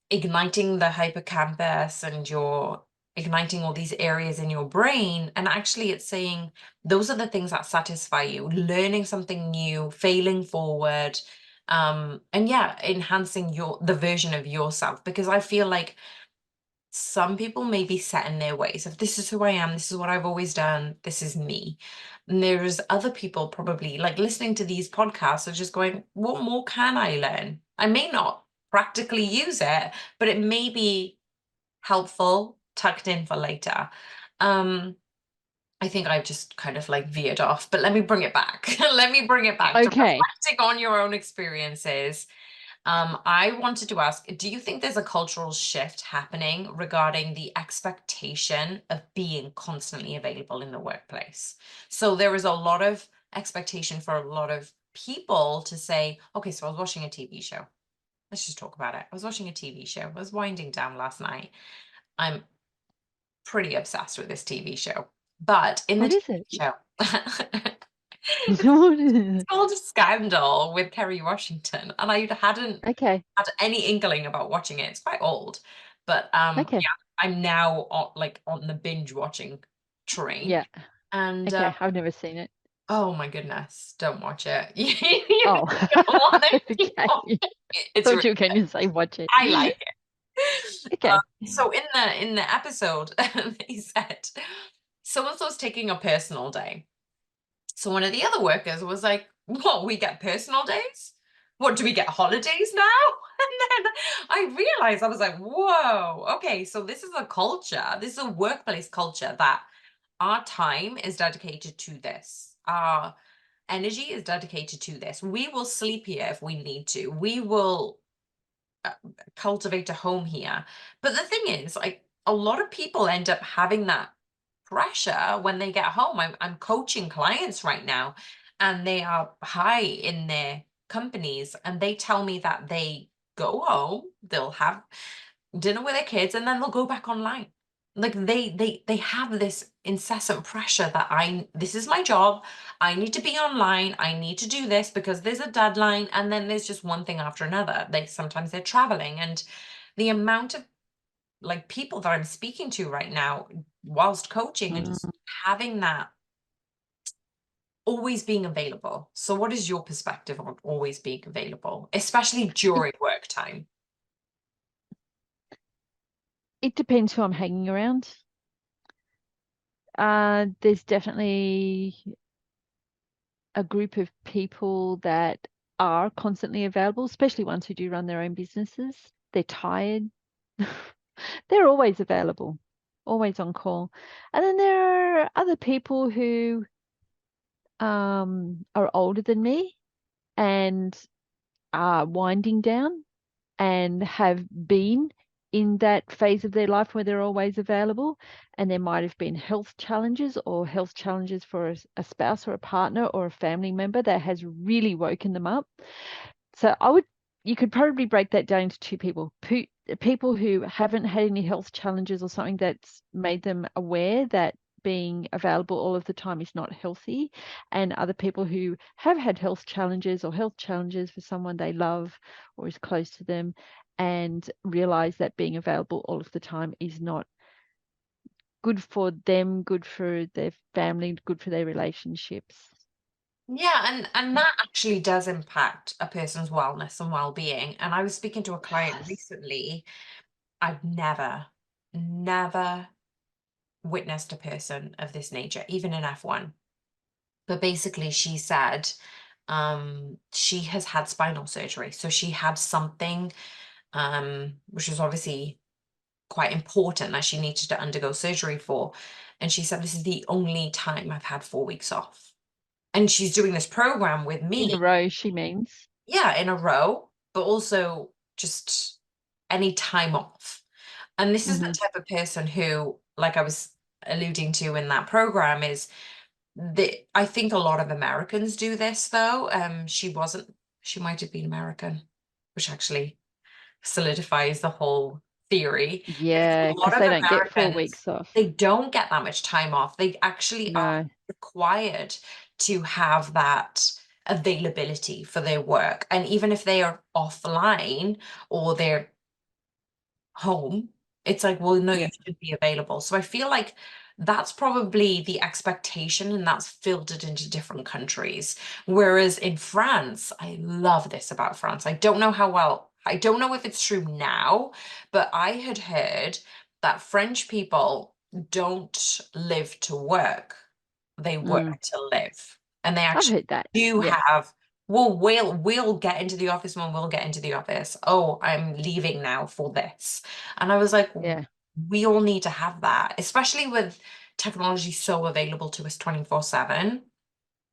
Speaker 1: igniting the hippocampus and you're igniting all these areas in your brain. And actually, it's saying those are the things that satisfy you, learning something new, failing forward. And yeah, enhancing the version of yourself. Because I feel like some people may be set in their ways of this is who I am, this is what I've always done, this is me. And there's other people probably like listening to these podcasts are just going, what more can I learn? I may not practically use it, but it may be helpful tucked in for later. Um, I think I've just kind of like veered off, but let me bring it back. Let me bring it back to
Speaker 2: Okay.
Speaker 1: reflecting on your own experiences. I wanted to ask, do you think there's a cultural shift happening regarding the expectation of being constantly available in the workplace? So there is a lot of expectation for a lot of people to say, okay, so I was watching a TV show. Let's just talk about it. I was watching a TV show. I was winding down last night. I'm pretty obsessed with this TV show. But in the
Speaker 2: What is it?
Speaker 1: TV show,
Speaker 2: Okay.
Speaker 1: called Scandal with Kerry Washington, and I hadn't had any inkling about watching it. It's quite old, but
Speaker 2: Okay.
Speaker 1: yeah, I'm now on the binge watching train,
Speaker 2: Yeah.
Speaker 1: and
Speaker 2: Okay. I've never seen it.
Speaker 1: oh my goodness, don't watch it. You
Speaker 2: Oh.
Speaker 1: don't want to keep
Speaker 2: Okay.
Speaker 1: watching it. It's
Speaker 2: Thought
Speaker 1: really
Speaker 2: you were going to say watch it.
Speaker 1: I like it.
Speaker 2: Okay.
Speaker 1: So in the episode, they said so and so's taking a personal day. So one of the other workers was like, "What, we get personal days? What, do we get holidays now?" And then I realized I was like, "Whoa, okay, so this is a culture, this is a workplace culture that our time is dedicated to this. Our energy is dedicated to this. We will sleep here if we need to. We will uh, cultivate a home here." But the thing is, like a lot of people end up having that pressure when they get home. I'm coaching clients right now, and they are high in their companies, and they tell me that they go home, they'll have dinner with their kids, and then they'll go back online. Like they have this incessant pressure that this is my job. I need to be online. I need to do this because there's a deadline, and then there's just one thing after another. Sometimes they're traveling, and the amount of like people that I'm speaking to right now whilst coaching and just
Speaker 2: Mm.
Speaker 1: having that always being available. So what is your perspective on always being available, especially
Speaker 2: It,
Speaker 1: during work time?
Speaker 2: it depends who I'm hanging around. There's definitely a group of people that are constantly available, especially ones who do run their own businesses. They're tired. They're always available, always on call. And then there are other people who are older than me and are winding down and have been in that phase of their life where they're always available. And there might have been health challenges or health challenges for a spouse or a partner or a family member that has really woken them up. So you could probably break that down into two people. People who haven't had any health challenges or something that's made them aware that being available all of the time is not healthy, and other people who have had health challenges or health challenges for someone they love or is close to them and realize that being available all of the time is not good for them, good for their family, good for their relationships.
Speaker 1: Yeah, and that actually does impact a person's wellness and well-being. And I was speaking to a client
Speaker 2: Yes.
Speaker 1: recently. I've never witnessed a person of this nature, even in F1. But basically, she said she has had spinal surgery. So she had something which was obviously quite important that she needed to undergo surgery for. And she said, this is the only time I've had 4 weeks off. And she's doing this program with
Speaker 2: In a
Speaker 1: me,
Speaker 2: row, she means.
Speaker 1: yeah, in a row, but also just any time off. And this is the
Speaker 2: Hmm.
Speaker 1: type of person who, like I was alluding to in that program, is I think a lot of Americans do this though. She might have been American, which actually solidifies the whole theory. Because
Speaker 2: Yeah,
Speaker 1: a lot
Speaker 2: because
Speaker 1: of
Speaker 2: they don't get four
Speaker 1: Americans,
Speaker 2: weeks off.
Speaker 1: they don't get that much time off. They actually are
Speaker 2: No.
Speaker 1: required to have that availability for their work. And even if they are offline or they're home, it's like, well, no, you
Speaker 2: Yeah.
Speaker 1: should be available. So I feel like that's probably the expectation, and that's filtered into different countries. Whereas in France, I love this about France. I don't know if it's true now, but I had heard that French people don't live to work, they
Speaker 2: Mm.
Speaker 1: work to live. And they
Speaker 2: I've
Speaker 1: actually
Speaker 2: heard that.
Speaker 1: do
Speaker 2: Yeah.
Speaker 1: have, well, we'll get into the office when we'll get into the office. Oh, I'm leaving now for this. And I was like,
Speaker 2: Yeah.
Speaker 1: we all need to have that, especially with technology so available to us 24/7.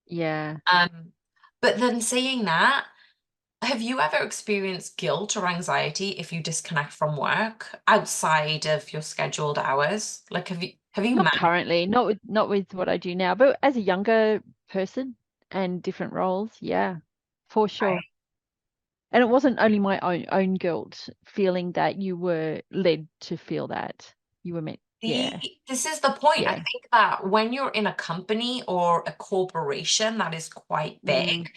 Speaker 2: Yeah.
Speaker 1: Um, but then saying that, have you ever experienced guilt or anxiety if you disconnect from work outside of your scheduled hours? Like, have you
Speaker 2: Not
Speaker 1: managed?
Speaker 2: currently, not with what I do now, but as a younger person and different roles, yeah, for sure. And it wasn't only my own guilt feeling that you were led to feel that. You were meant, yeah,
Speaker 1: See, this is the point. I
Speaker 2: yeah.
Speaker 1: think that when you're in a company or a corporation that is quite big,
Speaker 2: Mm,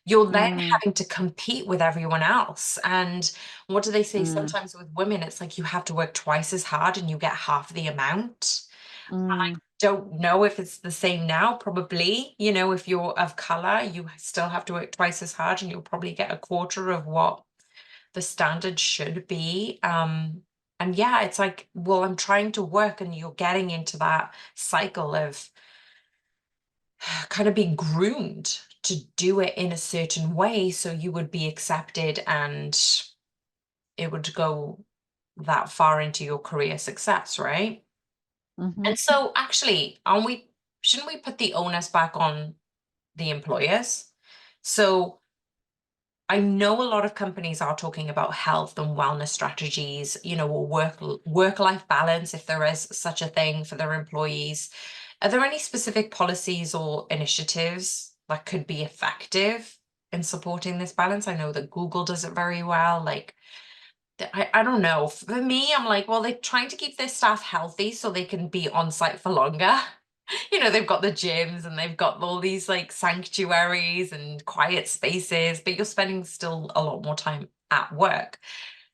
Speaker 1: you're then
Speaker 2: mm,
Speaker 1: having to compete with everyone else. And what do they say?
Speaker 2: mm,
Speaker 1: Sometimes with women, it's like you have to work twice as hard and you get half the amount.
Speaker 2: mm,
Speaker 1: Don't know if it's the same now, probably. You know, if you're of color, you still have to work twice as hard and you'll probably get a quarter of what the standard should be. And yeah, it's like, well, I'm trying to work, and you're getting into that cycle of kind of being groomed to do it in a certain way so you would be accepted and it would go that far into your career success, right?
Speaker 2: mm-hmm.
Speaker 1: And so actually, shouldn't we put the onus back on the employers? So I know a lot of companies are talking about health and wellness strategies, or work-life balance, if there is such a thing for their employees. Are there any specific policies or initiatives that could be effective in supporting this balance? I know that Google does it very well. Like, I don't know. For me, I'm like, well, they're trying to keep their staff healthy so they can be on site for longer. They've got the gyms and they've got all these like sanctuaries and quiet spaces, but you're spending still a lot more time at work.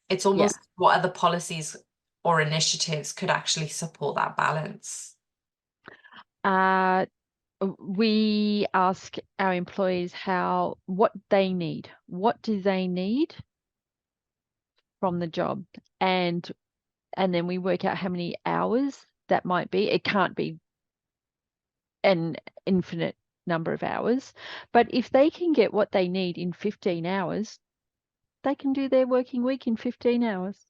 Speaker 1: It's
Speaker 2: Yeah.
Speaker 1: almost what other policies or initiatives could actually support that balance.
Speaker 2: Uh, we ask our employees what they need. What do they need from the job? And and then we work out how many hours that might be. It can't be an infinite number of hours, but if they can get what they need in 15 hours, they can do their working week in 15 hours.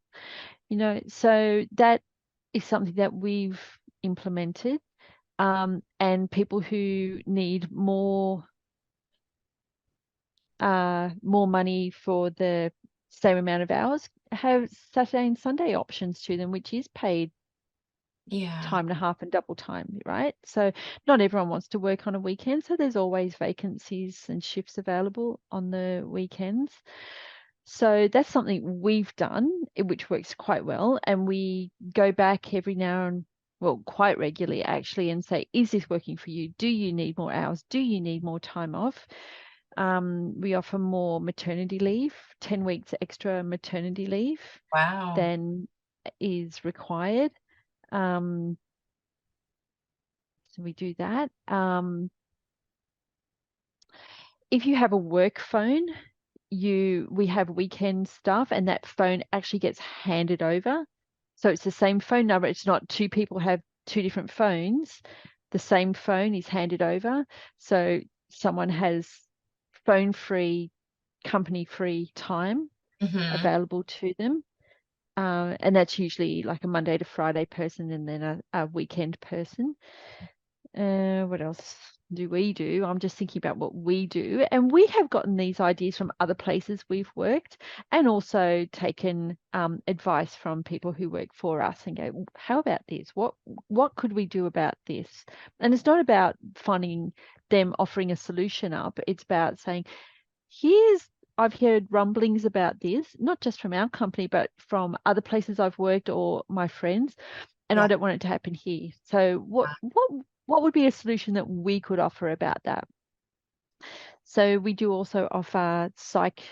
Speaker 2: So that is something that we've implemented. And people who need more money for the same amount of hours have Saturday and Sunday options to them, which is paid
Speaker 1: Yeah.
Speaker 2: time and a half and double time, right? So not everyone wants to work on a weekend, so there's always vacancies and shifts available on the weekends. So that's something we've done, which works quite well. And we go back every now and well, quite regularly actually, and say, is this working for you? Do you need more hours? Do you need more time off? We offer more maternity leave, 10 weeks extra maternity leave
Speaker 1: Wow.
Speaker 2: than is required. Um, So we do that. If you have a work phone, we have weekend stuff, and that phone actually gets handed over. So it's the same phone number. It's not two people have two different phones. The same phone is handed over. So someone has phone free, company free time
Speaker 1: Hmm.
Speaker 2: available to them. And that's usually like a Monday to Friday person and then a weekend person. What else do we do? I'm just thinking about what we do. And we have gotten these ideas from other places we've worked and also taken advice from people who work for us and go, how about this? What could we do about this? And it's not about finding them offering a solution up. It's about saying, here's I've heard rumblings about this, not just from our company, but from other places I've worked or my friends, and I
Speaker 1: Yeah.
Speaker 2: don't want it to happen here. So what would be a solution that we could offer about that? So we do also offer psych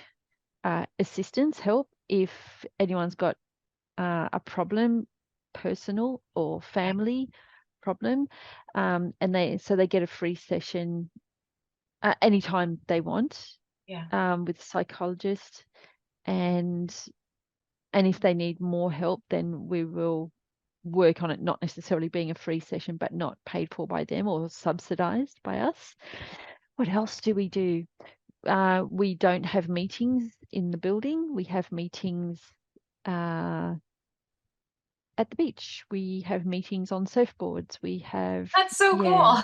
Speaker 2: assistance help if anyone's got a problem, personal or
Speaker 1: Okay.
Speaker 2: family problem, and they get a free session anytime they want
Speaker 1: Yeah.
Speaker 2: with a psychologist, and if they need more help, then we will work on it not necessarily being a free session, but not paid for by them or subsidized by us. What else do we do? We don't have meetings in the building. We have meetings uh, at the beach. We have meetings on surfboards. We have,
Speaker 1: That's so
Speaker 2: yeah,
Speaker 1: cool.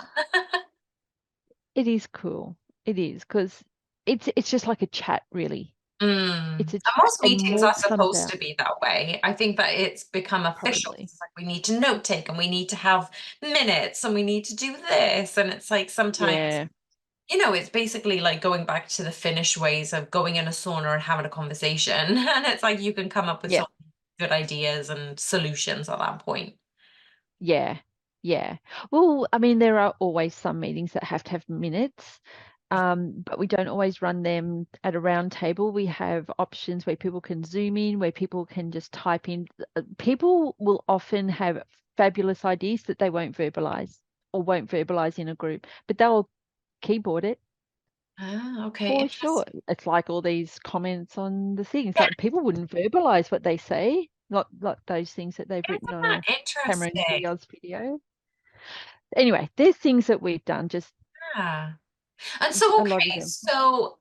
Speaker 2: it is cool. It is because it's just like a chat, really.
Speaker 1: Mm.
Speaker 2: It's a
Speaker 1: And
Speaker 2: chat,
Speaker 1: most
Speaker 2: and
Speaker 1: meetings
Speaker 2: more
Speaker 1: are
Speaker 2: comes
Speaker 1: supposed
Speaker 2: out,
Speaker 1: to be that way. I think that it's become official.
Speaker 2: probably.
Speaker 1: It's like we need to note take and we need to have minutes and we need to do this. And it's like sometimes,
Speaker 2: Yeah,
Speaker 1: it's basically like going back to the Finnish ways of going in a sauna and having a conversation. And it's like you can come up with
Speaker 2: yeah.
Speaker 1: so many good ideas and solutions at that point.
Speaker 2: Yeah, yeah. Well, I mean, there are always some meetings that have to have minutes, but we don't always run them at a round table. We have options where people can zoom in, where people can just type in. People will often have fabulous ideas that they won't verbalize or won't verbalize in a group, but they'll keyboard it
Speaker 1: Ah, okay,
Speaker 2: for sure.
Speaker 1: interesting.
Speaker 2: It's like all these comments on the things. Like people wouldn't verbalize what they say, not like those things that they've written
Speaker 1: Isn't
Speaker 2: on
Speaker 1: that
Speaker 2: a Cameron
Speaker 1: interesting?
Speaker 2: Diaz video. Anyway, there's things that we've done, just
Speaker 1: Yeah. And so,
Speaker 2: a lot of
Speaker 1: okay,
Speaker 2: them.
Speaker 1: so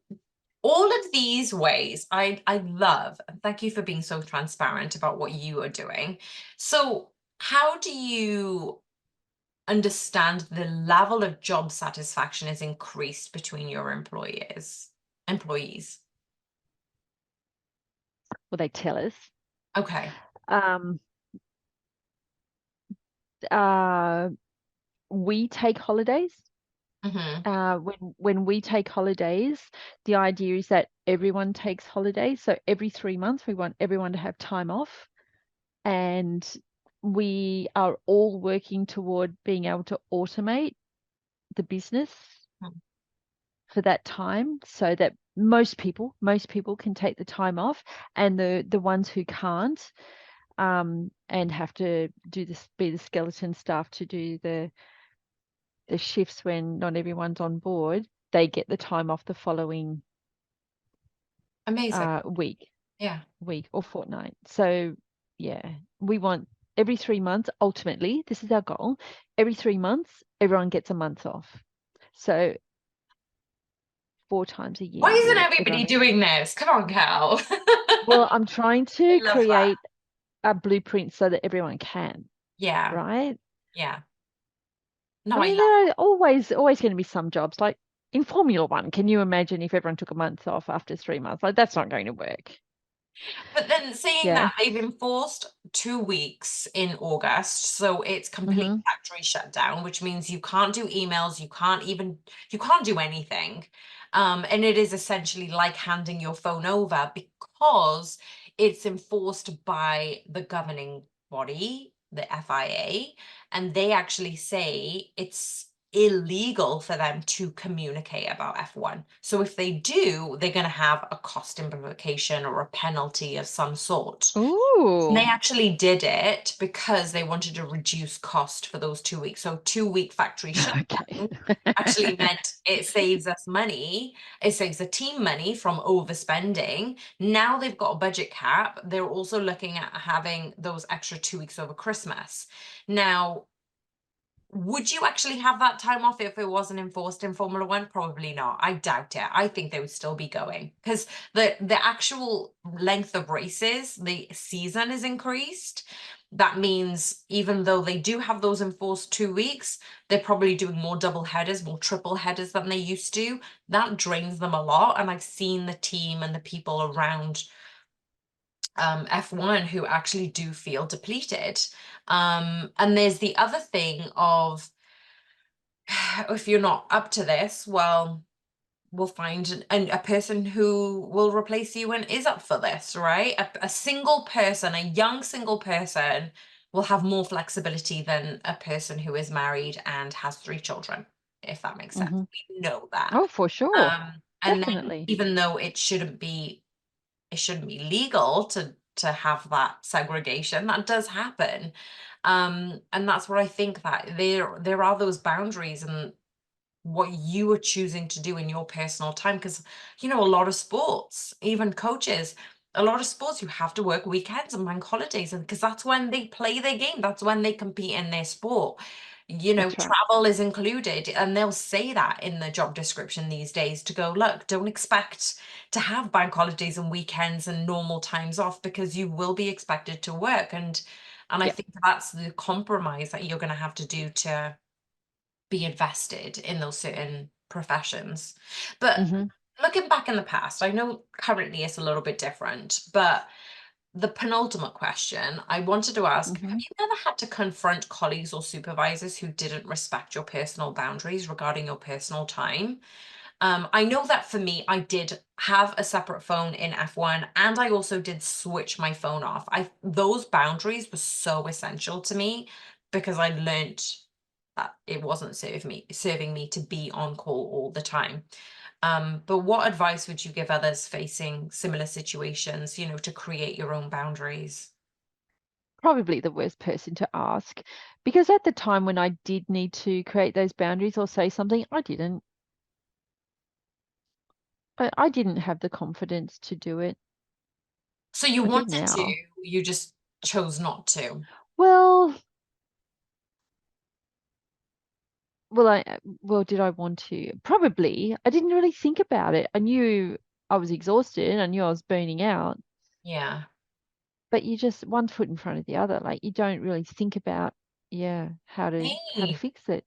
Speaker 1: all of these ways I love, and thank you for being so transparent about what you are doing. So, how do you understand the level of job satisfaction is increased between your employees?
Speaker 2: Well, they tell us.
Speaker 1: Okay.
Speaker 2: Um, uh, we take holidays.
Speaker 1: Hmm.
Speaker 2: When we take holidays, the idea is that everyone takes holidays. So every 3 months, we want everyone to have time off, and we are all working toward being able to automate the business for that time so that most people can take the time off, and the ones who can't and have to do this, be the skeleton staff to do the shifts when not everyone's on board, they get the time off the following
Speaker 1: Amazing.
Speaker 2: week,
Speaker 1: Yeah.
Speaker 2: or fortnight. So yeah, we want every 3 months. Ultimately, this is our goal. Every 3 months, everyone gets a month off. So 4 times a
Speaker 1: Why
Speaker 2: year,
Speaker 1: isn't
Speaker 2: we
Speaker 1: everybody
Speaker 2: everyone.
Speaker 1: doing this? Come on, Cal.
Speaker 2: Well, I'm trying to
Speaker 1: I love that.
Speaker 2: create a blueprint so that everyone can,
Speaker 1: Yeah.
Speaker 2: right?
Speaker 1: Yeah. No,
Speaker 2: I
Speaker 1: I
Speaker 2: mean,
Speaker 1: love.
Speaker 2: there are always going to be some jobs. Like in Formula One, can you imagine if everyone took a month off after 3 months? Like that's not going to work.
Speaker 1: But then saying
Speaker 2: Yeah.
Speaker 1: that they've enforced 2 weeks in August, so it's complete
Speaker 2: Hmm.
Speaker 1: factory shutdown, which means you can't do emails, you can't do anything. And it is essentially like handing your phone over because it's enforced by the governing body, the FIA, and they actually say it's illegal for them to communicate about F1. So if they do, they're going to have a cost implication or a penalty of some sort. And they
Speaker 2: Ooh.
Speaker 1: actually did it because they wanted to reduce cost for those 2 weeks. So 2 week factory
Speaker 2: Okay.
Speaker 1: shutdown actually meant it saves us money. It saves the team money from overspending. Now they've got a budget cap. They're also looking at having those extra 2 weeks over Christmas. Now, would you actually have that time off if it wasn't enforced in Formula One? Probably not. I doubt it. I think they would still be going because the actual length of races, the season is increased. That means even though they do have those enforced 2 weeks, they're probably doing more double headers, more triple headers than they used to. That drains them a lot. And I've seen the team and the people around F1 who actually do feel depleted. And there's the other thing of if you're not up to this, well, we'll find a person who will replace you and is up for this, right? A single person, a young single person, will have more flexibility than a person who is married and has 3 children, if that makes sense.
Speaker 2: Hmm.
Speaker 1: We know that.
Speaker 2: Oh, for sure.
Speaker 1: And then
Speaker 2: Definitely.
Speaker 1: even though it shouldn't be legal to have that segregation, that does happen. And that's what I think, that there are those boundaries and what you are choosing to do in your personal time. Because, a lot of sports, even coaches, a lot of sports, you have to work weekends and bank holidays, and because that's when they play their game, that's when they compete in their sport.
Speaker 2: That's right.
Speaker 1: Travel is included, and they'll say that in the job description these days to go, look, don't expect to have bank holidays and weekends and normal times off because you will be expected to work. And I
Speaker 2: Yeah.
Speaker 1: think that's the compromise that you're going to have to do to be invested in those certain professions. But
Speaker 2: Hmm.
Speaker 1: looking back in the past, I know currently it's a little bit different, but the penultimate question I wanted to ask, have
Speaker 2: Hmm.
Speaker 1: you ever had to confront colleagues or supervisors who didn't respect your personal boundaries regarding your personal time? I know that for me, I did have a separate phone in F1, and I also did switch my phone off. Those boundaries were so essential to me because I learned that it wasn't serving me to be on call all the time. But what advice would you give others facing similar situations, to create your own boundaries?
Speaker 2: Probably the worst person to ask, because at the time when I did need to create those boundaries or say something, I didn't. I didn't have the confidence to do it.
Speaker 1: So you
Speaker 2: I do
Speaker 1: wanted to,
Speaker 2: now.
Speaker 1: you just chose not to.
Speaker 2: Well, well, did I want to? Probably. I didn't really think about it. I knew I was exhausted. I knew I was burning out,
Speaker 1: Yeah.
Speaker 2: but you just one foot in front of the other. Like you don't really think about, yeah, how to
Speaker 1: Hey.
Speaker 2: fix it.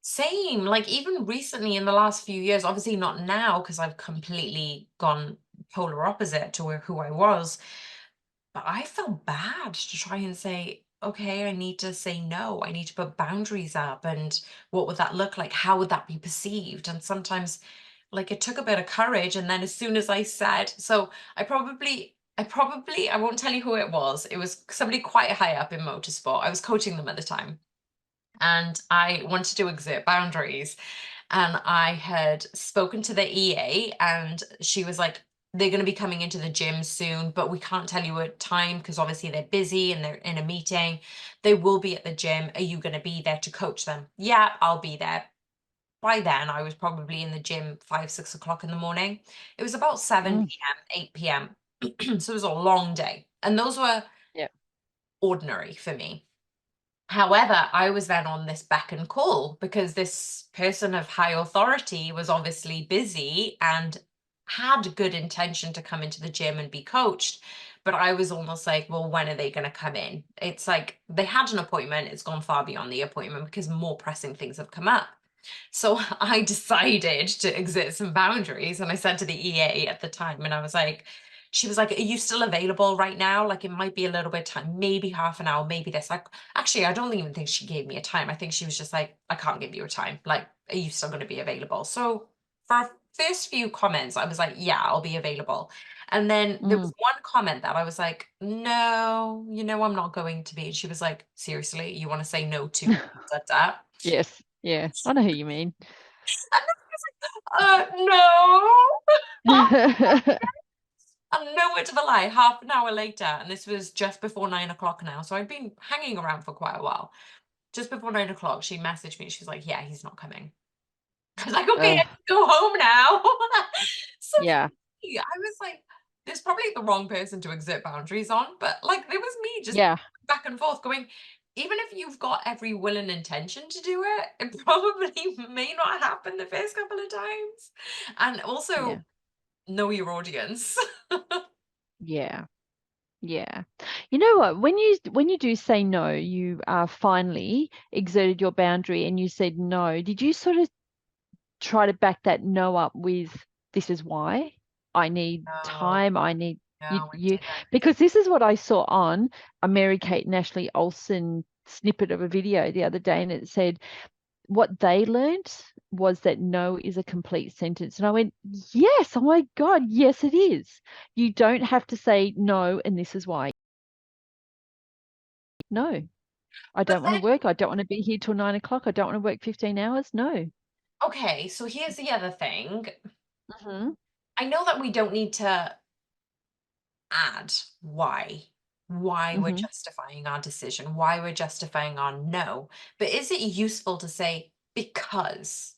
Speaker 1: Same, like even recently in the last few years, obviously not now because I've completely gone polar opposite to who I was, but I felt bad to try and say, okay, I need to say no. I need to put boundaries up. And what would that look like? How would that be perceived? And sometimes, like, it took a bit of courage. And then as soon as I said, so I won't tell you who it was. It was somebody quite high up in motorsport. I was coaching them at the time, and I wanted to exert boundaries. And I had spoken to the EA, and she was like, they're going to be coming into the gym soon, but we can't tell you a time because obviously they're busy and they're in a meeting. They will be at the gym. Are you going to be there to coach them? Yeah, I'll be there. By then, I was probably in the gym 5, 6 o'clock in the morning. It was about 7
Speaker 2: Mm,
Speaker 1: p.m., 8 p.m. So it was a long day. And those were
Speaker 2: yeah.
Speaker 1: ordinary for me. However, I was then on this beck and call because this person of high authority was obviously busy and had good intention to come into the gym and be coached. But I was almost like, well, when are they going to come in? It's like they had an appointment, it's gone far beyond the appointment because more pressing things have come up. So I decided to exert some boundaries. And I said to the EA at the time, and I was like, she was like, are you still available right now? Like, it might be a little bit time, maybe half an hour, maybe this. Like, actually, I don't even think she gave me a time. I think she was just like, I can't give you a time. Like, are you still going to be available? So for our first few comments, I was like, yeah, I'll be available. And then there was
Speaker 2: Mm.
Speaker 1: one comment that I was like, no, I'm not going to be. And she was like, seriously, you want to say no to that?
Speaker 2: Yes. Yeah, I know who you mean.
Speaker 1: And then I was like, no. And nowhere to the lie, half an hour later, and this was just before 9 o'clock now, so I'd been hanging around for quite a while. Just before 9 o'clock, she messaged me. She's like, "Yeah, he's not coming." I was like, "Okay, I
Speaker 2: Ugh,
Speaker 1: can go home now." So
Speaker 2: yeah,
Speaker 1: for me, I was like, "There's probably the wrong person to exert boundaries on," but like, there was me just
Speaker 2: yeah,
Speaker 1: back and forth going, even if you've got every will and intention to do it, it probably may not happen the first couple of times. And
Speaker 2: yeah,
Speaker 1: also know your audience.
Speaker 2: yeah, yeah. You know what? When you do say no, you finally exerted your boundary and you said no. Did you sort of try to back that no up with this is why I need
Speaker 1: No,
Speaker 2: time, I need
Speaker 1: no, I
Speaker 2: you
Speaker 1: didn't.
Speaker 2: because this is what I saw on a Mary Kate and Ashley Olsen snippet of a video the other day, and it said what they learned was that no is a complete sentence. And I went, yes, oh my God, yes, it is. You don't have to say no, and this is why. No, I
Speaker 1: But
Speaker 2: don't want to
Speaker 1: then,
Speaker 2: work. I don't want to be here till 9 o'clock. I don't want to work 15 hours. No.
Speaker 1: okay, so here's the other thing.
Speaker 2: Hmm.
Speaker 1: I know that we don't need to add why we're
Speaker 2: Hmm.
Speaker 1: justifying our decision, why we're justifying our no. But is it useful to say because?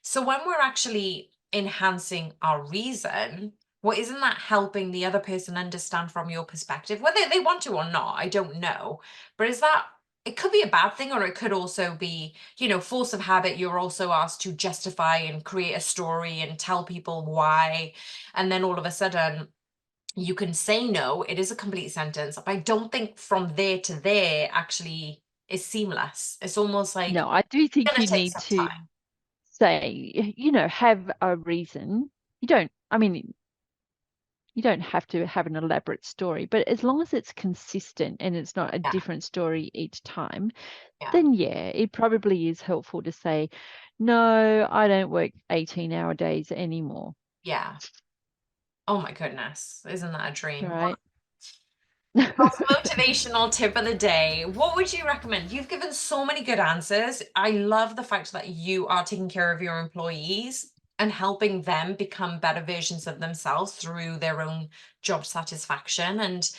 Speaker 1: So when we're actually enhancing our reason, well, isn't that helping the other person understand from your perspective, whether they want to or not? I don't know. But is that it could be a bad thing, or it could also be, force of habit. You're also asked to justify and create a story and tell people why. And then all of a sudden, you can say no, it is a complete sentence, but I don't think from there to there actually is seamless. It's almost like
Speaker 2: No, I do
Speaker 1: it's
Speaker 2: think
Speaker 1: gonna
Speaker 2: you
Speaker 1: take
Speaker 2: need
Speaker 1: some
Speaker 2: to
Speaker 1: time.
Speaker 2: say, have a reason. I mean, you don't have to have an elaborate story, but as long as it's consistent and it's not a
Speaker 1: Yeah,
Speaker 2: different story each time,
Speaker 1: yeah,
Speaker 2: then yeah, it probably is helpful to say, no, I don't work 18-hour days anymore.
Speaker 1: yeah. Oh my goodness, isn't that a dream?
Speaker 2: Right?
Speaker 1: Motivational tip of the day. What would you recommend? You've given so many good answers. I love the fact that you are taking care of your employees and helping them become better versions of themselves through their own job satisfaction. And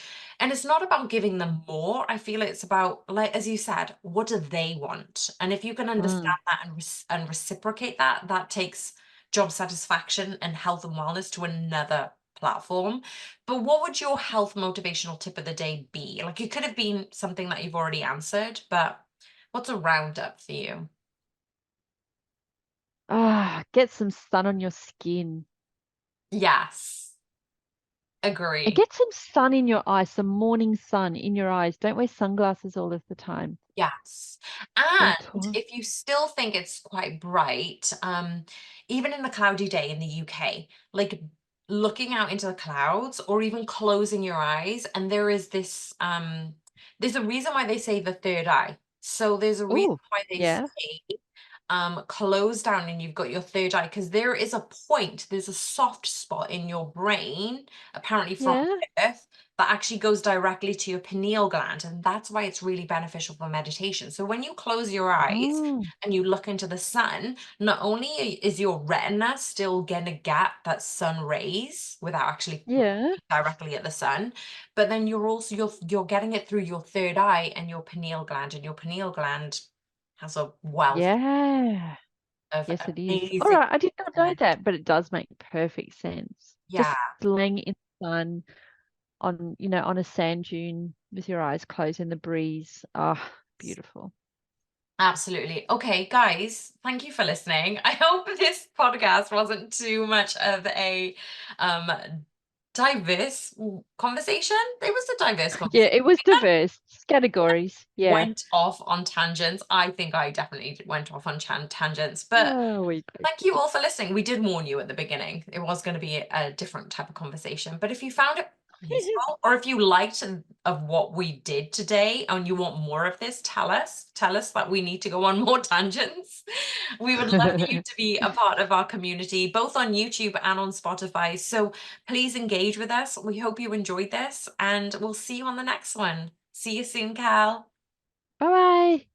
Speaker 1: it's not about giving them more. I feel it's about, like as you said, what do they want? And if you can
Speaker 2: Mm.
Speaker 1: understand that and reciprocate that, that takes job satisfaction and health and wellness to another platform. But what would your health motivational tip of the day be? Like it could have been something that you've already answered, but what's a roundup for you?
Speaker 2: Get some sun on your skin.
Speaker 1: Yes,
Speaker 2: And
Speaker 1: agree.
Speaker 2: get some sun in your eyes, some morning sun in your eyes. Don't wear sunglasses all of the time.
Speaker 1: Yes.
Speaker 2: Or
Speaker 1: And
Speaker 2: to
Speaker 1: if you still think it's quite bright, even in the cloudy day in the UK, like looking out into the clouds or even closing your eyes, and there's a reason why they say the third eye. So there's a reason
Speaker 2: Oh,
Speaker 1: why they
Speaker 2: yeah,
Speaker 1: say close down and you've got your third eye because there's a soft spot in your brain, apparently from
Speaker 2: yeah.
Speaker 1: birth, that actually goes directly to your pineal gland. And that's why it's really beneficial for meditation. So when you close your eyes
Speaker 2: Oh,
Speaker 1: and you look into the sun, not only is your retina still gonna get that sun rays without actually looking
Speaker 2: yeah,
Speaker 1: directly at the sun, but then you're getting it through your third eye and your pineal gland has a wealth
Speaker 2: yeah.
Speaker 1: of
Speaker 2: Yes, it is. All
Speaker 1: amazing
Speaker 2: right, I did not know
Speaker 1: energy.
Speaker 2: that, but it does make perfect sense.
Speaker 1: Yeah,
Speaker 2: Just laying in the sun on a sand dune with your eyes closed in the breeze. Ah, beautiful.
Speaker 1: absolutely. Okay, guys, thank you for listening. I hope this podcast wasn't too much of a um diverse conversation. It was a diverse
Speaker 2: Yeah,
Speaker 1: conversation.
Speaker 2: it was diverse categories. Yeah.
Speaker 1: Went off on tangents. I think I definitely went off on tangents, but
Speaker 2: Oh, we both
Speaker 1: thank you
Speaker 2: did.
Speaker 1: all for listening. We did warn you at the beginning. It was going to be a different type of conversation. But if you found it useful, or if you liked of what we did today and you want more of this, tell us. Tell us that we need to go on more tangents. We would love for you to be a part of our community, both on YouTube and on Spotify. So please engage with us. We hope you enjoyed this, and we'll see you on the next one. See you soon, Cal.
Speaker 2: Bye bye.